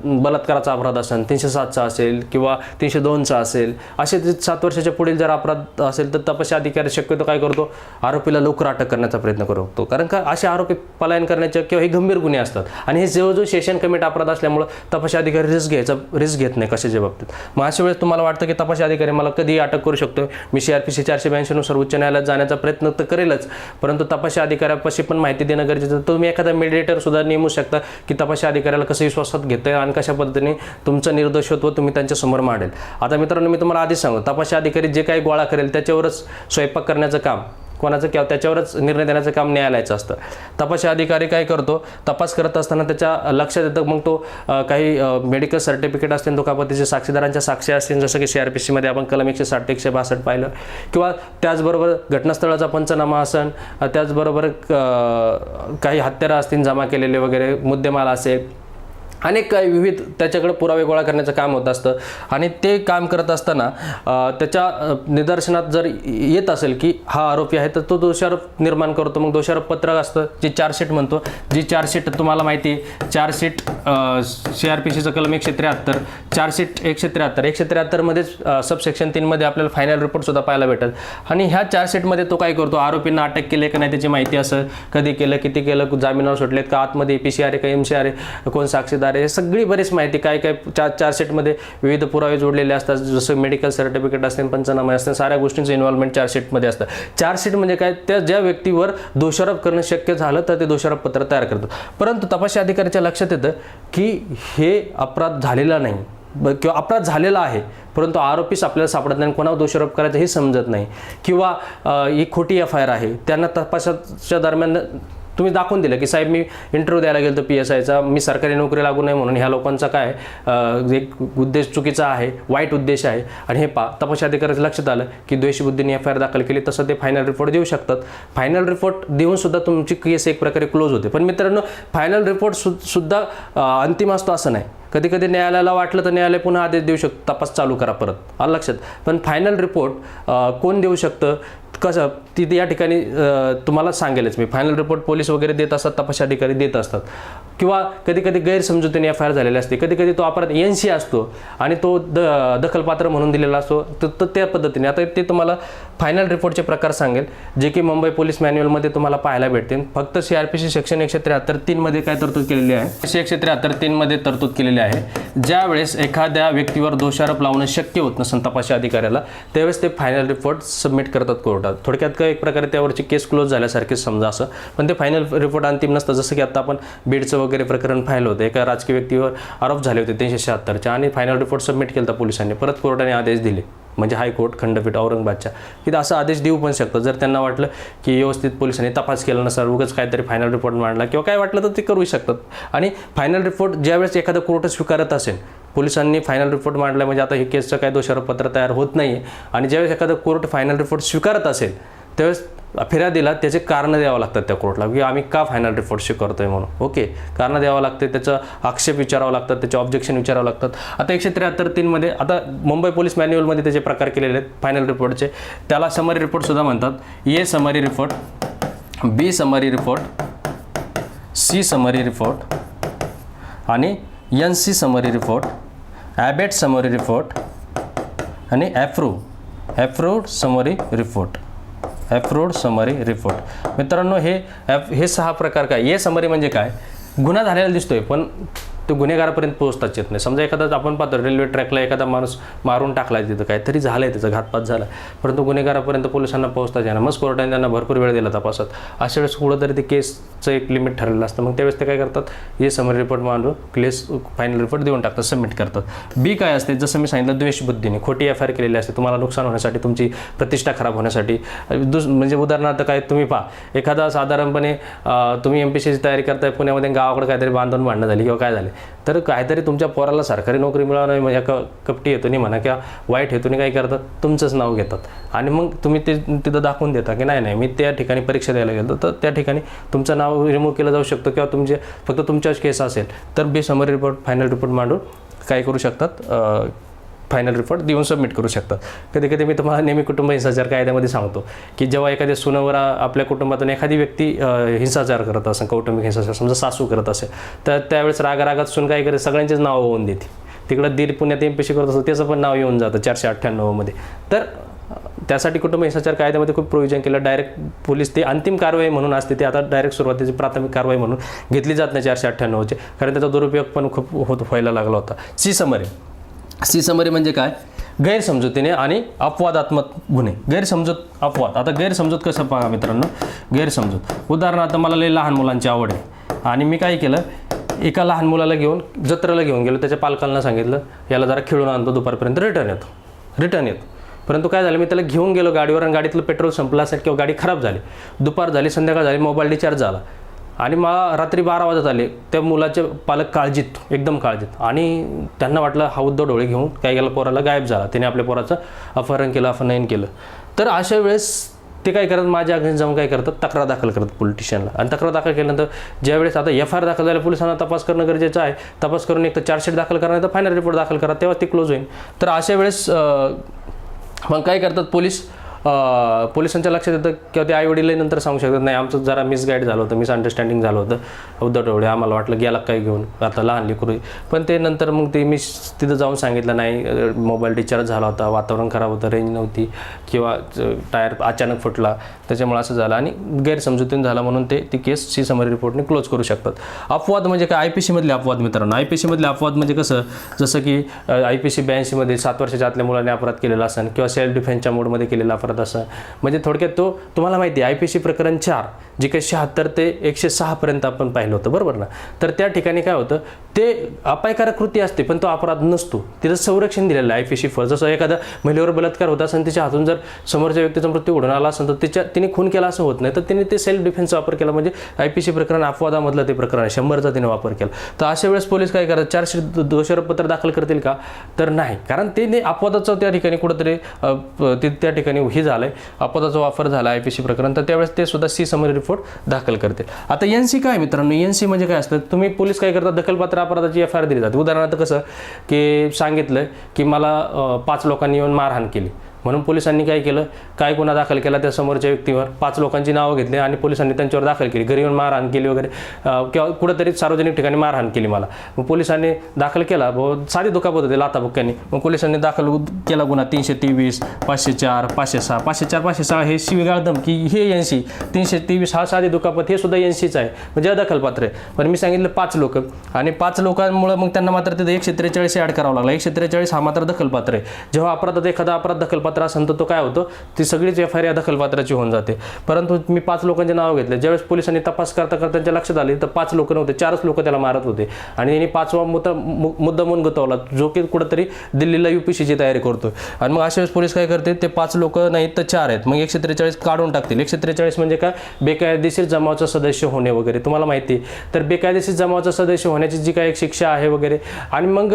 बलात्काराचा अपराध असेल, 307चा असेल किंवा 302चा असेल, असे 7 वर्षाच्या पुढील जर अपराध असेल तर तपासी अधिकारी शक्यतो काय करतो, आरोपीला लवकर अटक करण्याचा प्रयत्न करतो. कारण का असे आरोपी पलायन करण्याचे किंवा हे गंभीर गुन्हे असतात आणि हे जवळजवळ सेशन कमिट अपराध असल्यामुळे तपासी अधिकारी रिस्क घेत नाही कशाच्या बाबतीत. मग अशा वेळेस तुम्हाला वाटतं की तपासी अधिकारी मला कधी अटक करू शकतो, मी CRPC 482 नुसार उच्च न्यायालयात जाण्याचा प्रयत्न तर करेलच, परंतु तपासी अधिकाऱ्यापाशी पण माहिती देणं गरजेचं आहे. तुम्ही एखादा मेडिएटर सुद्धा नेमू शकता की तपासी अधिकाऱ्याला कसं विश्वासात घेतं आणि कशा पद्धतीने तुमचं निर्दोषत्व तुम्ही त्यांच्यासमोर मांडेल. आता मित्रांनो मी तुम्हाला आधीच सांगतो, तपासी अधिकारी जे काही गोळा करेल त्याच्यावरच स्वयंपाक करण्याचं काम कोणाचं किंवा त्याच्यावरच निर्णय देण्याचं काम न्यायालयाचं असतं. तपासी अधिकारी काय करतो, तपास करत असताना त्याच्या लक्षात येतं, मग तो काही मेडिकल सर्टिफिकेट असतील, दुखापतीचे साक्षीदारांच्या साक्षी असतील, जसं की CRPC मध्ये आपण कलम 160 162 पाहिलं, किंवा त्याचबरोबर घटनास्थळाचा पंचनामा असेल, त्याचबरोबर काही हत्यारं असतील जमा केलेले वगैरे, मुद्देमाल असेल, अनेक काही विविध त्याच्याकडे पुरावे गोळा करण्याचं काम होत असतं आणि ते काम करत असताना त्याच्या निदर्शनात जर येत असेल की हा आरोपी आहे तर तो दोषारोप निर्माण करतो. मग दोषारोप पत्रक असतं जी चार्जशीट म्हणतो, जी चार्जशीट तुम्हाला माहिती आहे चार्जशीट CRPCचं कलम 173 चार्जशीट 173 मध्येच सबसेक्शन 3 मध्ये आपल्याला फायनल रिपोर्टसुद्धा पाहायला भेटेल. आणि ह्या चार्जशीटमध्ये तो काय करतो, आरोपींना अटक केली का नाही त्याची माहिती असं, कधी केलं, किती केलं, जामिनावर सुटलेत का, आतमध्ये PCR आहे का MCR आहे, कोण साक्षीदार आहे, सगळी बरीच माहिती काय काय चार्जशीटमध्ये विविध पुरावे जोडलेले असतात. जसं मेडिकल सर्टिफिकेट असते, पंचनामे असते, साऱ्या गोष्टींचं इन्व्हॉल्वमेंट चार्जशीटमध्ये असतं. चार्जशीट म्हणजे काय, त्या ज्या व्यक्तीवर दोषारोप करणं शक्य झालं तर ते दोषारोप पत्र तयार करतात. परंतु तपासी अधिकाऱ्याच्या लक्षात येतं की हे अपराध झालेला नाही किंवा अपराध झालेला आहे परंतु आरोपीच आपल्याला सापडत नाही, कोणावर दोषारोप करायचं हे समजत नाही, किंवा ही खोटी FIR आहे. त्यांना तपासाच्या दरम्यान तुम्ही दाखवून दिलं की साहेब मी इंटरव्ह्यू द्यायला गेलो तर PSIचा, मी सरकारी नोकरी लागू नये म्हणून ह्या लोकांचा काय एक उद्देश चुकीचा आहे, वाईट उद्देश आहे. आणि हे तपासी अधिकाऱ्याचं लक्षात आलं की द्वेषी बुद्धीने FIR दाखल केली, तसं ते फायनल रिपोर्ट देऊ शकतात. फायनल रिपोर्ट देऊन सुद्धा तुमची केस एक प्रकारे क्लोज होते. पण मित्रांनो फायनल रिपोर्ट सुद्धा अंतिम असतो असं नाही. कधी कधी न्यायालयाला वाटलं तर न्यायालय पुन्हा आदेश देऊ शकतो, तपास चालू करा परत, आलं लक्षात. पण फायनल रिपोर्ट कोण देऊ शकतं, कसं ती या ठिकाणी तुम्हाला सांगेलच मी. फायनल रिपोर्ट पोलीस वगैरे देत असतात, तपासी अधिकारी देत असतात, किंवा कधी कधी गैरसमजुतीने FIR झालेली असते, कधी कधी तो अपराध NC असतो आणि तो दखलपात्र म्हणून दिलेला असतो, तर त्या पद्धतीने. आता ते तुम्हाला फायनल रिपोर्टचे प्रकार सांगेल जे की मुंबई पोलीस मॅन्युअलमध्ये तुम्हाला पाहायला भेटतील. फक्त CRPC सेक्शन 173 मध्ये काय तरतूद केलेली आहे, 173 मध्ये तरतूद केलेली आहे. ज्यावेळेस एखाद्या व्यक्तीवर दोषारोप लावणं शक्य होत नसेल तपासी अधिकाऱ्याला, त्यावेळेस ते फायनल रिपोर्ट सबमिट करतात कोर्टात. थोडक्यात काय एक प्रकारे त्यावरची केस क्लोज झाल्यासारखेच समजा असं. पण ते फायनल रिपोर्ट अंतिम नसतं. जसं की आता आपण बीडचं वगैरे प्रकरण पाहिलं होतं, एका राजकीय व्यक्तीवर आरोप झाले होते 376 आणि फायनल रिपोर्ट सबमिट केला होता पोलिसांनी, परत कोर्टाने आदेश दिले, म्हणजे हायकोर्ट खंडपीठ औरंगाबादच्या, की असं आदेश देऊ पण शकतं जर त्यांना वाटलं की व्यवस्थित पोलिसांनी तपास केला नसेल, उगाच काहीतरी फायनल रिपोर्ट मांडला किंवा काय वाटलं तर ते करू शकतात. आणि फायनल रिपोर्ट ज्यावेळेस एखादं कोर्ट स्वीकारत असेल, पोलिसांनी फायनल रिपोर्ट मांडला म्हणजे आता हे केसचं काय दोषारोपपत्र तयार होत नाही, आणि ज्यावेळेस एखादं कोर्ट फायनल रिपोर्ट स्वीकारत असेल त्यावेळेस फिर्यादीला त्याचे कारणं द्यावं लागतात त्या कोर्टला, की आम्ही का फायनल रिपोर्ट स्वीकारतोय म्हणून. ओके, कारणं द्यावं लागते, त्याचं आक्षेप विचारावं लागतात, त्याचे ऑब्जेक्शन विचारावं लागतात. आता 173 मध्ये आता मुंबई पोलीस मॅन्युअलमध्ये त्याचे प्रकार केलेले आहेत फायनल रिपोर्टचे. त्याला समरी रिपोर्टसुद्धा म्हणतात. A summary report, B summary report, C summary report आणि NC summary report, abate summary report आणि ॲफ्रूड समरी रिपोर्ट. ॲफ्रूड समरी रिपोर्ट. मित्रांनो हे 6 प्रकार काय. A समरी म्हणजे काय, गुन्हा झालेला दिसतोय पण तो गुन्हेगारापर्यंत पोहोचताच येत नाही. समजा एखादा आपण पाहतो रेल्वे ट्रॅकला एखादा माणूस मारून टाकला, तिथं काहीतरी झालंय, त्याचा घातपात झाला, परंतु गुन्हेगारापर्यंत पोलिसांना पोहोचताच येणार. मग कोर्टाने त्यांना भरपूर वेळ दिला तपासात. अशा वेळेस कुठंतरी ते केसचं एक लिमिट ठरलेलं असतं. मग त्यावेळेस ते काय करतात, हे समरी रिपोर्ट मांडून केस फायनल रिपोर्ट देऊन टाकतात, सबमिट करतात. B काय असते, जसं मी सांगितलं द्वेषबुद्धीने खोटी FIR केलेली असते, तुम्हाला नुकसान होण्यासाठी, तुमची प्रतिष्ठा खराब होण्यासाठी. म्हणजे उदाहरणार्थ काय, तुम्ही पहा एखादा साधारणपणे तुम्ही MPSCची तयारी करताय, पुण्यामध्ये गावाकडे काहीतरी बांधून भांडणं झाली किंवा काय झाले, तर काहीतरी तुमच्या पोराला सरकारी नोकरी मिळावं नाही म्हणजे कपटी हेतूने म्हणा किंवा वाईट हेतूने काय करतात, तुमचंच नाव घेतात. आणि मग तुम्ही ते तिथं दाखवून देता की नाही मी त्या ठिकाणी परीक्षा द्यायला गेलो, तर त्या ठिकाणी तुमचं नाव रिमूव्ह केलं जाऊ शकतं, किंवा तुमचे फक्त तुमच्याच केस असेल तर B summary report final report मांडून काय करू शकतात, फायनल रिपोर्ट देऊन सबमिट करू शकतात. कधी कधी मी तुम्हाला नेहमी कुटुंब हिंसाचार कायद्यामध्ये सांगतो की जेव्हा एखाद्या सुनावर आपल्या कुटुंबातून एखादी व्यक्ती हिंसाचार करत असेल, कौटुंबिक हिंसाचार, समजा सासू करत असेल, तर त्यावेळेस रागात सून काय करते, सगळ्यांचेच नाव होऊन देते. तिकडं दीर पुण्यात MPSC करत असतो, त्याचं पण नाव येऊन जातं 498 मध्ये. तर त्यासाठी कुटुंब हिंसाचार कायद्यामध्ये खूप प्रोव्हिजन केलं. डायरेक्ट पोलीस ते अंतिम कारवाई म्हणून असते, ते आता डायरेक्ट सुरुवातीची प्राथमिक कारवाई म्हणून घेतली जात नाही 498चे, कारण त्याचा दुरुपयोग पण खूप व्हायला लागला होता. C समरी म्हणजे काय, गैरसमजुतीने आणि अपवादात्मक गुन्हे. गैरसमजूत, अपवाद. आता गैरसमजूत कसं पहा मित्रांनो, गैरसमजूत उदाहरणार्थ मला लई लहान मुलांची आवड आहे आणि मी काय केलं, एका लहान मुलाला घेऊन जत्रेला घेऊन गेलो, त्याच्या पालकांना सांगितलं याला जरा खेळून आणतो, दुपारपर्यंत रिटर्न येतो. परंतु काय झालं, मी त्याला घेऊन गेलो गाडीवर आणि गाडीतलं पेट्रोल संपलं असेल किंवा गाडी खराब झाली, दुपार झाली, संध्याकाळ झाली, मोबाईल रिचार्ज झाला आणि मला रात्री 12 वाजत आले. त्या मुलाचे पालक एकदम काळजीत, आणि त्यांना वाटलं हा उद्धव ढोळे घेऊन काय गेला पोराला गायब झाला, त्याने आपल्या पोराचं अपहरण केलं, अपहरण केलं. तर अशा वेळेस ते काय करतात, माझ्या अगेन्स्ट जाऊन काय करतात, तक्रार दाखल करतात पोलीस स्टेशनला. आणि तक्रार दाखल केल्यानंतर ज्यावेळेस आता FIR दाखल झाल्या, पोलिसांना तपास करणं गरजेचं आहे. तपास करून एक तर चार्जशीट दाखल करा, नाही तर फायनल रिपोर्ट दाखल करा, तेव्हा ते क्लोज होईल. तर अशा वेळेस मग काय करतात पोलिसांच्या लक्षात येतं किंवा ते आईवडीलही नंतर सांगू शकतात, नाही आमचं जरा मिसगाईड झालं होतं, मिसअंडरस्टँडिंग झालं होतं, उद्धव ढवळे आम्हाला वाटलं गेला काय घेऊन, आता लहान लेकरू. पण ते नंतर मग ते मी तिथं जाऊन सांगितलं नाही, मोबाईल रिचार्ज झाला होता, वातावरण खराब होतं, रेंज नव्हती किंवा टायर अचानक फुटला, त्याच्यामुळे असं झालं आणि गैरसमजुतीने झाला म्हणून ती केस सी समरी रिपोर्टने क्लोज करू शकतात. अपवाद म्हणजे काय, IPC मधले अपवाद मित्रांनो. IPC मधले अपवाद म्हणजे कसं, जसं की IPC 82 मध्ये 7 वर्षाच्या आतल्या मुलाने अपराध केलेला असेल किंवा सेल्फ डिफेन्सच्या मोडमध्ये केलेला अपराध असं. म्हणजे थोडक्यात तो तुम्हाला माहिती आहे IPC प्रकरण 4 जे काही 76 ते 106 पर्यंत आपण पाहिलं होतं, बरोबर ना. तर त्या ठिकाणी काय होतं, ते अपायकारक कृती असते पण तो अपराध नसतो, तिथं संरक्षण दिलेलं आहे IPC फर्स्ट. जसं एखादा महिलेवर बलात्कार होता असेल, तिच्या हातून जर समोरच्या व्यक्तीचा मृत्यू घडून आला असेल तर तिने खून केला असं होत नाही, तर तिने ते सेल्फ डिफेन्सचा वापर केला, म्हणजे IPC प्रकरण अपवादामधलं ते प्रकरण आहे, 100चा तिने वापर केला. तर अशा वेळेस पोलीस काय करतात, चार्जशीट दोषारोपपत्र दाखल करतील का, तर नाही, कारण ते अपवादाचं त्या ठिकाणी कुठंतरी त्या ठिकाणी हे झालंय, अपवादाचा वापर झाला IPC प्रकरण, तर त्यावेळेस ते सुद्धा सी समरी रिपोर्ट दाखल करतील. आता NC काय मित्रांनो, NC म्हणजे काय असतं, तुम्ही पोलीस काय करतात, दखलपात्र अपराधाची FIR दिली जाते. उदाहरणार्थ कसं की सांगितलं की मला 5 लोकांनी येऊन मारहाण केली, म्हणून पोलिसांनी काय केलं, काय गुन्हा दाखल केला त्या समोरच्या व्यक्तीवर, 5 लोकांची नावं घेतली आणि पोलिसांनी त्यांच्यावर दाखल केली, घरी येऊन मारहाण केली वगैरे, किंवा कुठंतरी सार्वजनिक ठिकाणी मारहाण केली मला. मग पोलिसांनी दाखल केला, साधी दुखापत होते लाथाबुक्क्यांनी, मग पोलिसांनी दाखल केला गुन्हा 323, 504, 506, 504, 506 हे शिवीगाळ धमकी, हे NC. 323 हा साधी दुखापत, हे सुद्धा NCच आहे, म्हणजे अदखलपात्र आहे. पण मी सांगितलं 5 लोक, आणि 5 लोकांमुळे मग त्यांना मात्र तिथे 143 ॲड करावं लागला. 143 हा मात्र दखलपात्र आहे. जेव्हा अपराधात एखादा अपराध दखलपात्र असेल तर तो काय होतो, ती सगळीच FIR या दखलपात्राची होऊन जाते. परंतु मी 5 लोकांचे नाव घेतले, ज्यावेळेस पोलिसांनी तपास करता त्यांच्या लक्षात आले तर 5 लोक नव्हते, 4च लोक त्याला मारत होते, आणि त्यांनी 5वा मुद्दा म्हणून गतवला, जो की कुठंतरी दिल्लीला UPSCची तयारी करतोय. आणि मग अशा वेळेस पोलीस काय करते, ते 5 लोक नाहीत तर 4 आहेत, मग 143 काढून टाकतील. 143 म्हणजे काय, बेकायदेशीर जमावाचा सदस्य होणे वगैरे, तुम्हाला माहिती आहे. तर बेकायदेशीर जमावाचा सदस्य होण्याची जी काही एक शिक्षा आहे वगैरे, आणि मग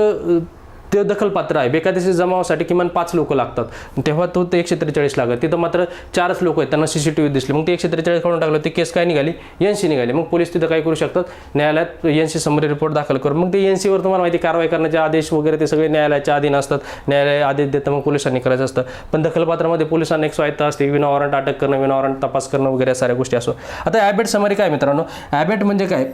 ते दखलपात्र आहे. बेकायदेशीर जमावासाठी किमान 5 लोक लागतात, तेव्हा तो ते 143 लागत. तिथं मात्र 4च लोक आहेत, त्यांना CCTV दिसले, मग ते 143 काढून टाकलं, ती केस काय निघाली, NC निघाली. मग पोलीस तिथं काय करू शकतात, न्यायालयात NC समरी रिपोर्ट दाखल करून मग ते NC वर तुम्हाला माहिती कारवाई करण्याचे आदेश वगैरे ते सगळे न्यायालयाच्या अधीन असतात. न्यायालय आदेश देतं, मग पोलिसांनी करायचं असतं. पण दखलपात्रामध्ये पोलिसांना एक स्वायत्ता असते, विना वॉरंट अटक करणं, विना वॉरंट तपास करणं वगैरे साऱ्या गोष्टी असो. आता ॲबेट समरी काय मित्रांनो, ॲबेट म्हणजे काय,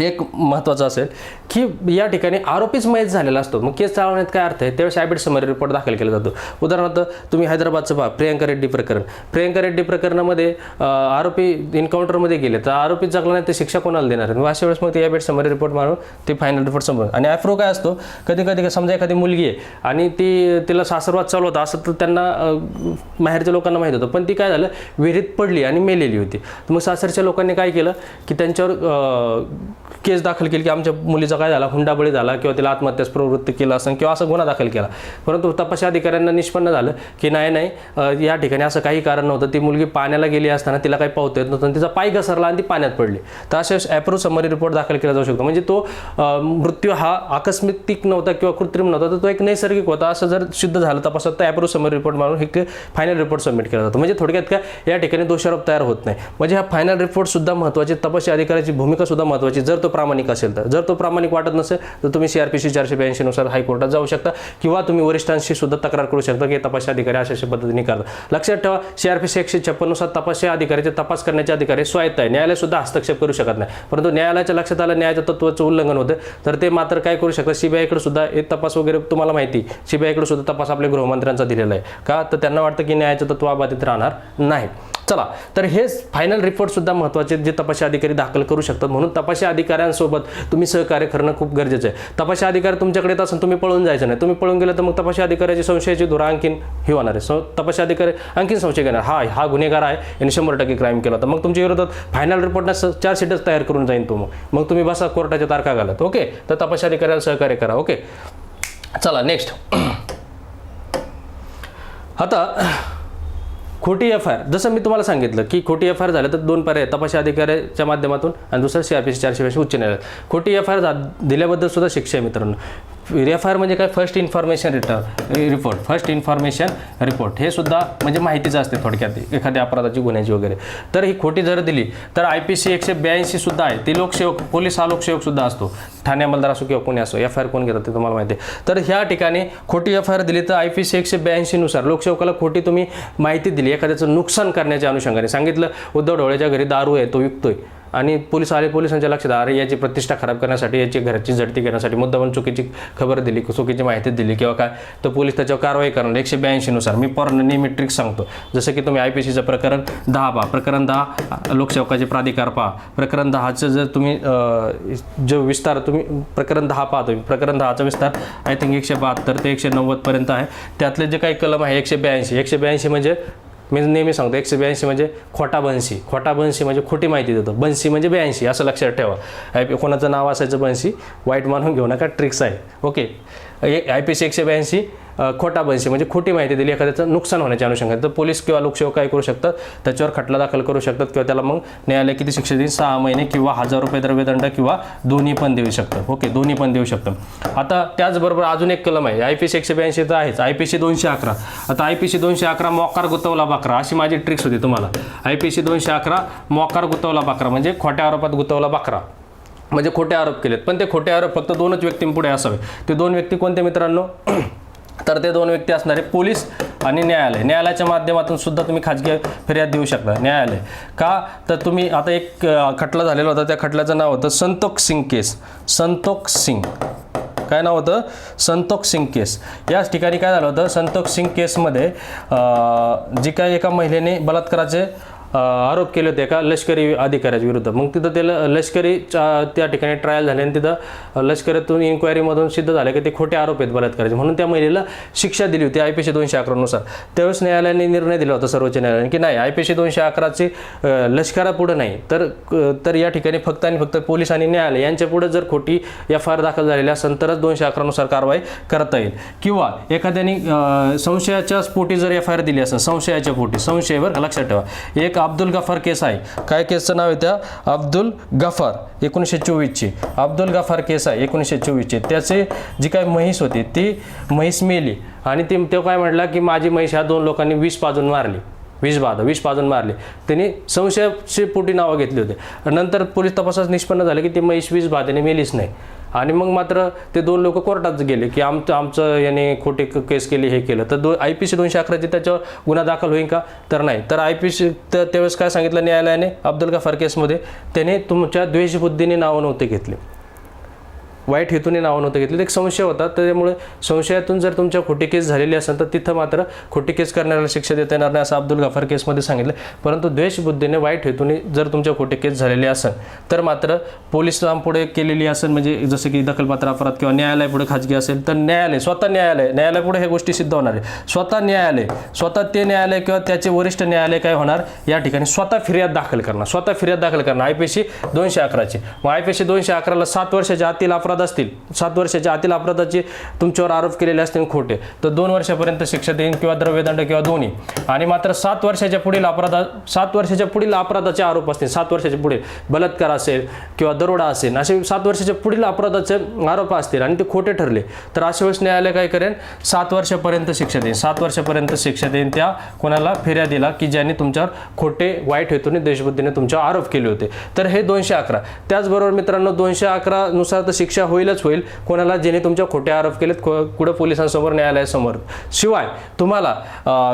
एक महत्त्वाचं असेल की या ठिकाणी आरोपीच मयत झालेला असतो, मग केस चालवण्यात काय अर्थ आहे, त्यावेळेस ॲबेट समरी रिपोर्ट दाखल केला जातो. उदाहरणार्थ तुम्ही हैदराबादचं पहा, प्रियंका रेड्डी प्रकरणामध्ये आरोपी एन्काउंटरमध्ये गेले, तर आरोपी जगला नाही तर शिक्षा कोणाला देणार आहे, अशा वेळेस मग ते ॲबेट समरी रिपोर्ट मारून ते फायनल रिपोर्ट समोर. आणि ॲफ्रो काय असतो, कधी कधी समजा एखादी मुलगी आहे आणि तिला सासरवाद चालू होता असं, तर त्यांना माहेरच्या लोकांना माहीत होतं, पण ती काय झालं, विहिरीत पडली आणि मेलेली होती. तर मग सासरच्या लोकांनी काय केलं की त्यांच्यावर केस दाखल केली की आमच्या मुलीचा काय झाला, हुंडाबळी झाला किंवा तिला आत्महत्यास प्रवृत्त केलं असेल किंवा असं गुन्हा दाखल केला. परंतु तपासी अधिकाऱ्यांना निष्पन्न झालं की नाही या ठिकाणी असं काही कारण नव्हतं, ती मुलगी पाण्याला गेली असताना तिला काही पावता येत नव्हतं, तिचा पाय घसरला आणि ती पाण्यात पडली. तर अशा ॲप्रो समरी रिपोर्ट दाखल केला जाऊ शकतो. म्हणजे तो मृत्यू हा आकस्मिक नव्हता किंवा कृत्रिम नव्हता, तर तो एक नैसर्गिक होता असं जर सिद्ध झालं तपासात, तर ॲप्रो समरी रिपोर्ट मारून एक फायनल रिपोर्ट सबमिट केला जातो. म्हणजे थोडक्यात काय, या ठिकाणी दोषारोप तयार होत नाही. म्हणजे हा फायनल रिपोर्ट सुद्धा महत्त्वाची, तपासी अधिकाऱ्याची भूमिका सुद्धा महत्त्वाची, जर तो प्रामाणिक असेल तर. जर तो प्रामाणिक वाटत नसेल तर तुम्ही CRPC 482 नुसार हायकोर्टात जाऊ शकता किंवा तुम्ही वरिष्ठांशी सुद्धा तक्रार करू शकता की तपासी अधिकारी अशा पद्धतीने करतात. लक्षात ठेवा, CRPC 156 नुसार तपासी अधिकाऱ्याचे तपास करण्याचे अधिकारी स्वायत्त आहे, न्यायालय सुद्धा हस्तक्षेप करू शकत नाही. परंतु न्यायालयाच्या लक्षात आलं न्यायाच्या तत्वाचं उल्लंघन होतं तर ते मात्र काय करू शकतात, CBI सुद्धा हे तपास वगैरे, तुम्हाला माहिती CBI सुद्धा तपास आपल्या गृहमंत्र्यांचा दिलेला आहे का, तर त्यांना वाटतं की न्यायाचं तत्व अबाधित राहणार नाही. चला, तर हेच फायनल रिपोर्ट सुद्धा महत्त्वाचे जे तपासी अधिकारी दाखल करू शकतात. म्हणून तपासी अधिकाऱ्यांसोबत तुम्ही सहकार्य करणं खूप गरजेचं आहे. तपासी अधिकारी तुमच्याकडे येत असेल, तुम्ही पळून जायचं नाही. तुम्ही पळून गेलं तर मग तपासी अधिकाऱ्याची संशयाची धुरा आणखीन ही होणार आहे. तपासी अधिकारी आणखीन संशय घेणार, हा गुन्हेगार आहे, याने 100% क्राईम केला, तर मग तुमच्या विरोधात फायनल रिपोर्टना चार्जशीटच तयार करून जाईन तो. मग तुम्ही बसा कोर्टाच्या तारखा घालत. ओके, तर तपासी अधिकाऱ्याला सहकार्य करा. ओके, चला नेक्स्ट. आता खोटी FIR, जसं मी तुम्हाला सांगितलं की खोटी FIR झालं तर 2 पर्याय, तपासी अधिकाऱ्याच्या माध्यमातून आणि दुसरं CRPC 482 उच्च न्यायालयात. खोटी FIR दिल्याबद्दल सुद्धा शिक्षा आहे मित्रांनो. FIR म्हणजे काय, first information report, first information report हे सुद्धा म्हणजे माहितीच असते थोडक्यात एखाद्या अपराधाची गुन्ह्याची वगैरे. तर ही खोटी जर दिली तर IPC 182 सुद्धा आहे, ते लोकसेवक, पोलीस हा लोकसेवक सुद्धा असतो, ठाणे अंमलदार असो किंवा कोणी असो, FIR कोण घेतात ते तुम्हाला माहिती आहे. तर ह्या ठिकाणी खोटी FIR दिली तर IPC 182 नुसार लोकसेवकाला खोटी तुम्ही माहिती दिली, एखाद्याचं नुकसान करण्याच्या अनुषंगाने सांगितलं उद्धव ढवळेच्या घरी दारू आहे, तो विकतोय, आणि पोलीस आले, पोलिसांच्या लक्षात अरे याची प्रतिष्ठा खराब करण्यासाठी, याची घराची झडती घेण्यासाठी मुद्दामून चुकीची खबर दिली, चुकीची माहिती दिली किंवा काय, तर पोलीस त्याच्यावर कारवाई करणार 182 नुसार. मी नेहमी ट्रिक सांगतो, जसं की तुम्ही IPCचं प्रकरण 10 पहा, प्रकरण 10 लोकसेवकाचे प्राधिकार पहा, प्रकरण 10चं जर तुम्ही जो विस्तार तुम्ही प्रकरण 10 पाहतो, प्रकरण 10चा विस्तार आय थिंक 172 ते 190 पर्यंत आहे. त्यातले जे काही कलम आहे 182 म्हणजे मी नेहमी सांगतो 182 म्हणजे खोटा बन्सी, खोटा बन्सी म्हणजे खोटी माहिती देतो, बन्सी म्हणजे 82 असं लक्षात ठेवा. कोणाचं नाव असायचं बन्सी, वाईट मानून घेऊ नका, ट्रिक्स आहे. ओके, IPC 182 खोटा बन्सी म्हणजे खोटी माहिती दिली, एखाद्याचं नुकसान होण्याच्या अनुषंगाने, तर पोलीस किंवा लोकसेवक काय करू शकतात, त्याच्यावर खटला दाखल करू शकतात किंवा त्याला मग न्यायालय किती शिक्षा देईल, 6 महिने किंवा 1000 रुपये द्रव्यदंड किंवा दोन्ही पण देऊ शकतं. ओके, दोन्ही पण देऊ शकतं. आता त्याचबरोबर अजून एक कलम आहे, IPC 182 तर आहेच, IPC 211. आता IPC 211 मोकार गुतवला बकरा, अशी माझी ट्रिक्स होती तुम्हाला. IPC 211 मोकार गुतवला बकरा म्हणजे खोट्या आरोपात गुतवला बकरा, म्हणजे खोटे आरोप केलेत, पण ते खोटे आरोप फक्त 2च व्यक्तींपुढे असावे. ते 2 व्यक्ती कोणते मित्रांनो, तर ते 2 व्यक्ती असणारे पोलीस आणि न्यायालय. न्यायालयाच्या माध्यमातून सुद्धा तुम्ही खाजगी फिर्याद देऊ शकता. न्यायालय का, तर तुम्ही आता एक खटला झालेला होता, त्या खटल्याचं नाव होतं संतोख सिंग केस. संतोख सिंग, काय नाव होतं, संतोख सिंग केस. याच ठिकाणी काय झालं होतं, संतोख सिंग केसमध्ये जी काही एका महिलेने बलात्काराचे आरोप केले होते एका लष्करी अधिकाऱ्याच्या विरुद्ध. मग तिथं त्याला लष्करी त्या ठिकाणी ट्रायल झाले आणि तिथं लष्करातून इन्क्वायरीमधून सिद्ध झालं की ते खोटे आरोप आहेत बलात्काराचे, म्हणून त्या महिलेला शिक्षा दिली होती IPC 211 नुसार. त्यावेळेस न्यायालयाने निर्णय दिला होता, सर्वोच्च न्यायालयाने, की नाही IPC 211चे लष्करापुढे नाही, तर या ठिकाणी फक्त आणि फक्त पोलीस आणि न्यायालय यांच्या पुढे जर खोटी FIR दाखल झालेली असेल तरच 211 नुसार कारवाई करता येईल. किंवा एखाद्याने संशयाच्या पोटी जर FIR दिली असेल, संशयाच्या पोटी, संशयावर लक्षात ठेवा. एक अब्दुल गफार केस आहे, काय केसचं नाव आहे, त्या अब्दुल गफार 1924ची अब्दुल गफार केस आहे 1924ची. त्याचे जी काही म्हैस होती ती म्हैस मेली आणि तो काय म्हटला की माझी म्हैस ह्या 2 लोकांनी विष पाजून मारली, विष पाजून मारली. त्यांनी संशयाची पोटी नावं घेतली होती. नंतर पोलीस तपासात निष्पन्न झालं की ती म्हैस विष बाधेने मेलीच नाही. आणि मग मात्र ते 2 लोक कोर्टात गेले की आमचं याने खोटी केस केली, हे केलं, तर IPC 211 त्याच्यावर गुन्हा दाखल होईल का, तर नाही. तर IPC त्यावेळेस काय सांगितलं न्यायालयाने, अब्दुल गफार केसमध्ये त्याने तुमच्या द्वेषबुद्धीने नावं नव्हते घेतले, वाईट हेतूने नावं नव्हतं घेतली, एक संशय होता. त्यामुळे संशयातून जर तुमच्या खोटी केस झालेली असेल तर तिथं मात्र खोटी केस करणाऱ्याला शिक्षा देता येणार नाही, असं अब्दुल गफार केसमध्ये सांगितलं. परंतु द्वेषबुद्धीने, वाईट हेतूने जर तुमच्या खोटी केस झालेली असेल तर मात्र पोलिसांपुढे केलेली असेल, म्हणजे जसं की दखलपात्र अपराध किंवा न्यायालयापुढे खाजगी असेल तर न्यायालय, स्वतः न्यायालयापुढे ह्या गोष्टी सिद्ध होणार आहे. स्वतः ते न्यायालय किंवा त्याचे वरिष्ठ न्यायालय काय होणार, या ठिकाणी स्वतः फिर्याद दाखल करणार IPC 211ची. मग IPC 211ला 7 वर्षाच्या आतील अपराध असतील, 7 वर्षाच्या आतील अपराधाचे तुमच्यावर आरोप केलेले असतील खोटे, तर 2 वर्षापर्यंत शिक्षा देईन किंवा द्रव्यदंड किंवा दोन्ही. आणि मात्र 7 वर्षाच्या पुढील अपराधाचे आरोप असतील, 7 वर्षाच्या पुढे बलात्कार असेल किंवा दरोडा असेल, असे 7 वर्षाच्या पुढील अपराधाचे आरोप असतील आणि ते खोटे ठरले तर अशा वेळेस न्यायालय काय करेन, 7 वर्षापर्यंत शिक्षा देईन, 7 वर्षापर्यंत शिक्षा देईन त्या कोणाला, फिर्यादीला, की ज्यांनी तुमच्यावर खोटे, वाईट हेतूने, देशबुद्धीने तुमच्यावर आरोप केले होते. तर हे 211. त्याचबरोबर मित्रांनो 211 नुसार तर शिक्षा होईलच होईल कोणाला, ज्याने तुमच्या खोटे आरोप केलेत, कुठं पोलिसांसमोर, न्यायालयासमोर. शिवाय तुम्हाला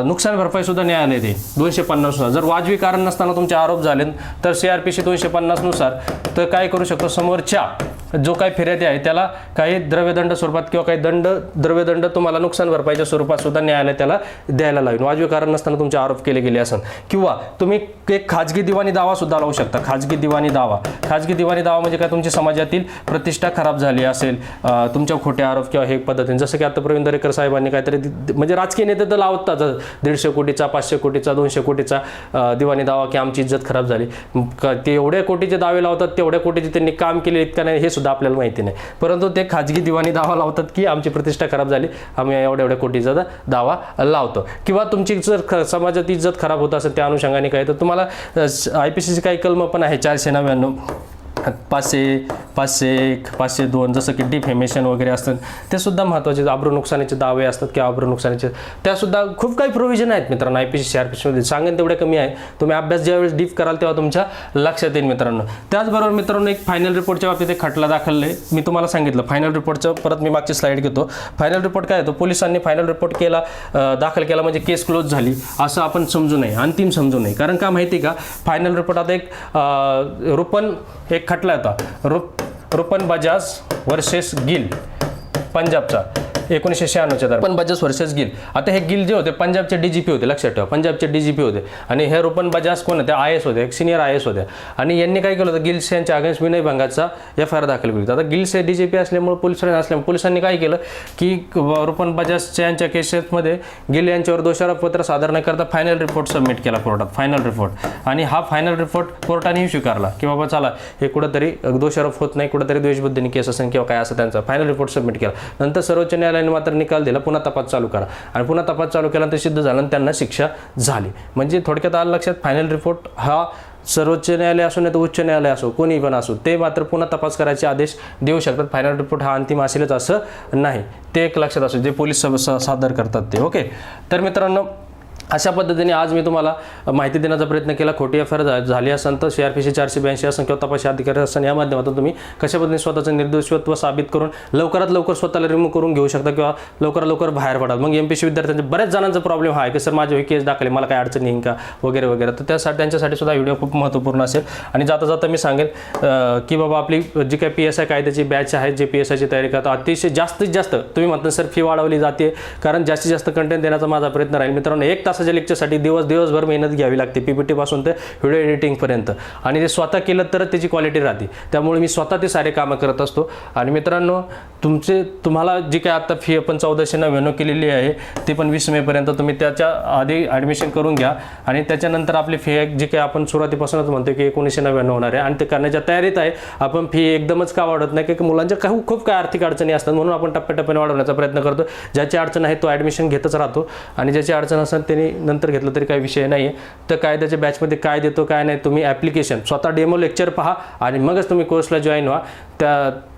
नुकसान भरपाई सुद्धा न्यायालय देईल 250 नुसार. जर वाजवी कारण नसताना तुमचे आरोप झाले तर CRPC 250 नुसार तर काय करू शकतो, समोरच्या जो काही फिर्यादी आहे त्याला काही द्रव्यदंड स्वरूपात किंवा काही द्रव्यदंड तुम्हाला नुकसान भरपाईच्या स्वरूपात सुद्धा न्यायालय त्याला द्यायला लावेल, वाजवी कारण नसताना तुमचे आरोप केले गेले असेल. किंवा तुम्ही एक खाजगी दिवाणी दावा सुद्धा लावू शकता. खाजगी दिवाणी दावा म्हणजे काय, तुमची समाजातील प्रतिष्ठा खराब झाली असेल, तुमच्या खोटे आरोप किंवा हे पद्धतीने, जसं की आता प्रवीण दरेकर साहेबांनी काहीतरी, म्हणजे राजकीय नेते तर लावतात 150 कोटीचा, 500 कोटीचा, 200 कोटीचा दिवाणी दावा की आमची इज्जत खराब झाली. ते एवढ्या कोटीचे दावे लावतात, तेवढ्या कोटीचे त्यांनी काम केले इतकं नाही हे सुद्धा आपल्याला माहिती नाही, परंतु ते खाजगी दिवाणी दावा लावतात की आमची प्रतिष्ठा खराब झाली, आम्ही एवढ्या कोटीचा दावा लावतो. किंवा तुमची जर समाजात इज्जत खराब होत असेल त्या अनुषंगाने काय, तर तुम्हाला IPCचे काही कलम पण आहे 499 501, 502 जसं की डिफेमेशन वगैरे असतात ते सुद्धा महत्त्वाचे. आब्रू नुकसानीचे दावे असतात किंवा आब्रू नुकसानीचे त्यासुद्धा खूप काही प्रोव्हिजन आहेत मित्रांनो. IPC CRPCमध्ये सांगेन तेवढे कमी आहे. तुम्ही अभ्यास ज्यावेळेस डीप कराल तेव्हा तुमच्या लक्षात येईल मित्रांनो. त्याचबरोबर मित्रांनो एक फायनल रिपोर्टच्या बाबतीत एक खटला दाखल आहे. मी तुम्हाला सांगितलं फायनल रिपोर्टचं परत मी मागची स्लाईड घेतो. फायनल रिपोर्ट काय येतो, पोलिसांनी फायनल रिपोर्ट दाखल केला म्हणजे केस क्लोज झाली असं आपण समजू नये, अंतिम समजू नये. कारण का माहिती का, फायनल रिपोर्ट आता एक खटला होता रुपन बजाज वर्सेस गिल पंजाबचा 1996च्या दरम्यान. Bajaj versus gill. आता हे गिल जे होते पंजाबचे DGP होते, लक्षात ठेवा पंजाबचे DGP होते. आणि हे रुपन बजाज कोण होते, IAS होते, एक सिनियर IAS होते. आणि यांनी काय केलं होतं, गिल्स यांच्या अगेन्स्ट विनयभंगाचा FIR दाखल केली. आता गिल्स हे DGP असल्यामुळे पोलिसांनी काय केलं की रुपन बजाजच्या यांच्या केसेसमध्ये गिल यांच्यावर दोषारोपपत्र सादर न करता फायनल रिपोर्ट सबमिट केला कोर्टात, फायनल रिपोर्ट. आणि हा फायनल रिपोर्ट कोर्टानेही स्वीकारला की बाबा चला हे कुठंतरी दोषारोप होत नाही, कुठंतरी द्वेषबुद्धीने केस असेल किंवा काय असं त्यांचा फायनल रिपोर्ट सबमिट केला. नंतर सर्वोच्च न्यायालयाने मात्र निकाल दिला, पुन्हा तपास चालू करा. आणि पुन्हा तपास चालू केल्यानंतर सिद्ध झालं आणि त्यांना शिक्षा झाली. म्हणजे थोडक्यात आलं लक्षात, फायनल रिपोर्ट हा सर्वोच्च न्यायालय असो नाही तर उच्च न्यायालय असो कोणी पण असो ते मात्र पुन्हा तपास करायचे आदेश देऊ शकतात. फायनल रिपोर्ट हा अंतिम असेलच असं नाही, ते एक लक्षात असो जे पोलीस सादर करतात ते. ओके, तर मित्रांनो अशा पद्धतीने आज मी तुम्हाला माहिती देण्याचा प्रयत्न केला. खोटी FIR झाली असेल तर CRPC 482 असेल किंवा तपासी अधिकारी असेल या माध्यमातून तुम्ही कशा पद्धतीने स्वतःचं निर्दोषत्व साबित करून लवकरात लवकर स्वतःला रिमूव्ह करून घेऊ शकता किंवा लवकरात लवकर बाहेर पडाल. मग MPSC विद्यार्थ्यांचे बऱ्याच जणांचा प्रॉब्लेम हा आहे की सर माझी केस दाखल मला काय अडचण येईल का वगैरे वगैरे. तर त्यासाठी त्यांच्यासाठी सुद्धा व्हिडिओ खूप महत्त्वपूर्ण असेल. आणि जाता जाता मी सांगेन की बाबा आपली जी काही PSI कायद्याची बॅच आहे जे PSIची तयारी करतात अतिशय जास्तीत जास्त तुम्ही म्हणता सर फी वाढवली जाते कारण जास्तीत जास्त कंटेंट देण्याचा माझा प्रयत्न राहील. मित्रांनो 1 तासाच्या लेक्चरसाठी दिवसभर मेहनत घ्यावी लागते PPT पासून ते व्हिडिओ एडिटिंगपर्यंत. आणि ते स्वतः केलं तर त्याची क्वालिटी राहते. त्यामुळे मी स्वतः ते सारे कामं करत असतो. आणि मित्रांनो तुम्हाला जी काय आता फी आपण 1499 केलेली आहे ती पण 20 मेपर्यंत तुम्ही त्याच्या आधी ॲडमिशन करून घ्या. आणि त्याच्यानंतर आपली फी जी काय आपण सुरुवातीपासूनच म्हणतो की 1999 होणार आहे आणि ते करण्याच्या तयारीत आहे. आपण फी एकदमच का वाढवत नाही की मुलांच्या खूप काय आर्थिक अडचणी असतात म्हणून आपण टप्प्याटप्प्याने वाढवण्याचा प्रयत्न करतो. ज्याची अडचण आहे तो ॲडमिशन घेतच राहतो आणि ज्याची अडचण असेल त्यांनी नंतर घेतलं तरी काही विषय नाही आहे. तर कायद्याच्या बॅचमध्ये काय देतो काय नाही तुम्ही ॲप्लिकेशन स्वतः डेमो लेक्चर पहा आणि मगच तुम्ही कोर्सला जॉईन व्हा.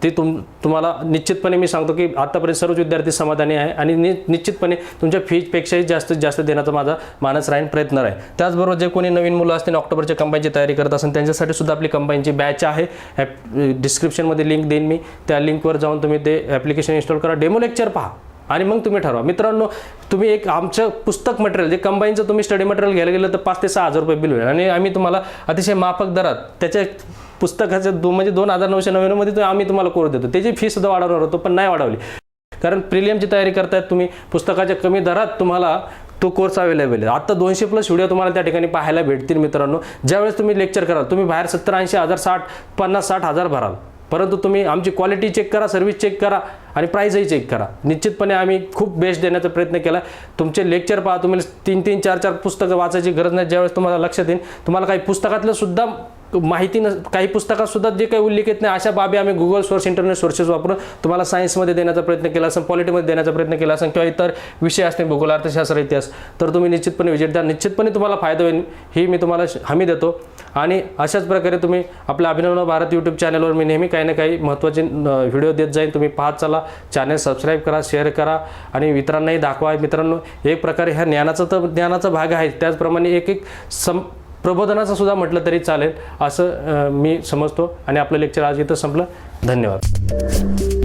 ते तुम्हाला निश्चितपणे मी सांगतो की आतापर्यंत सर्वच विद्यार्थी समाधानी आहे आणि निश्चितपणे तुमच्या फीपेक्षाही जास्तीत जास्त देण्याचा माझा मानस राहील, प्रयत्न राहील. त्याचबरोबर जे कोणी नवीन मुलं असतील ऑक्टोबरच्या कंबाईनची तयारी करत असेल त्यांच्यासाठी सुद्धा आपली कंबाईनची बॅच आहे. डिस्क्रिप्शनमध्ये लिंक देईन मी, त्या लिंकवर जाऊन तुम्ही ते ॲप्लिकेशन इन्स्टॉल करा, डेमो लेक्चर पहा आणि मग तुम्ही ठरवा. मित्रांनो तुम्ही एक आमचं पुस्तक मटेरियल जे कंबाईनचं तुम्ही स्टडी मटेरियल घ्यायला गेलं तर 5 ते 6 हजार रुपये बिल होईल आणि आम्ही तुम्हाला अतिशय माफक दरात त्याच्या पुस्तकाचे म्हणजे 2999 मध्ये आम्ही तुम्हाला कोर्स देतो. त्याची फी सुद्धा वाढवणार होतो पण नाही वाढवली कारण प्रिलियमची तयारी करतायत तुम्ही, पुस्तकाच्या कमी दरात तुम्हाला तो कोर्स अवेलेबल आहे. आता 200+ व्हिडिओ तुम्हाला त्या ठिकाणी पाहायला भेटतील. मित्रांनो ज्यावेळेस तुम्ही लेक्चर कराल तुम्ही बाहेर 70-80 हजार 50-60 हजार भराल, परंतु तुम्ही आमची क्वालिटी चेक करा, सर्व्हिस चेक करा आणि प्राईजही चेक करा. निश्चितपणे आम्ही खूप बेस्ट देण्याचा प्रयत्न केला. तुमचे लेक्चर पहा, तुम्ही 3-3, 4-4 पुस्तकं वाचायची गरज नाही. ज्यावेळेस तुम्हाला लक्षात येईल तुम्हाला काही पुस्तकातलं सुद्धा माहिती काही पुस्तकात सुद्धा जे काही उल्लेख येत नाही अशा बाबी आम्ही गुगल सोर्स इंटरनेट सोर्सेस वापरून तुम्हाला सायन्समध्ये देण्याचा प्रयत्न केला असेल, पॉलिटीमध्ये देण्याचा प्रयत्न केला असेल किंवा इतर विषय असतील भूगोल, अर्थशास्त्र, इतिहास, तर तुम्ही निश्चितपणे विजिट द्या. निश्चितपणे तुम्हाला फायदा होईल ही मी तुम्हाला हमी देतो. आणि अशाच प्रकारे तुम्ही आपल्या अभिनव भारत यूट्यूब चॅनलवर मी नेहमी काही ना काही महत्त्वाचे व्हिडिओ देत जाईन. तुम्ही पाहत चला, चॅनल सबस्क्राईब करा, शेअर करा आणि मित्रांनाही दाखवा. मित्रांनो एक प्रकारे ह्या ज्ञानाचा भाग आहे, त्याचप्रमाणे एक प्रबोधनाचं सुद्धा म्हटलं तरी चालेल असं मी समजतो. आणि आपलं लेक्चर आज इथं संपलं. धन्यवाद.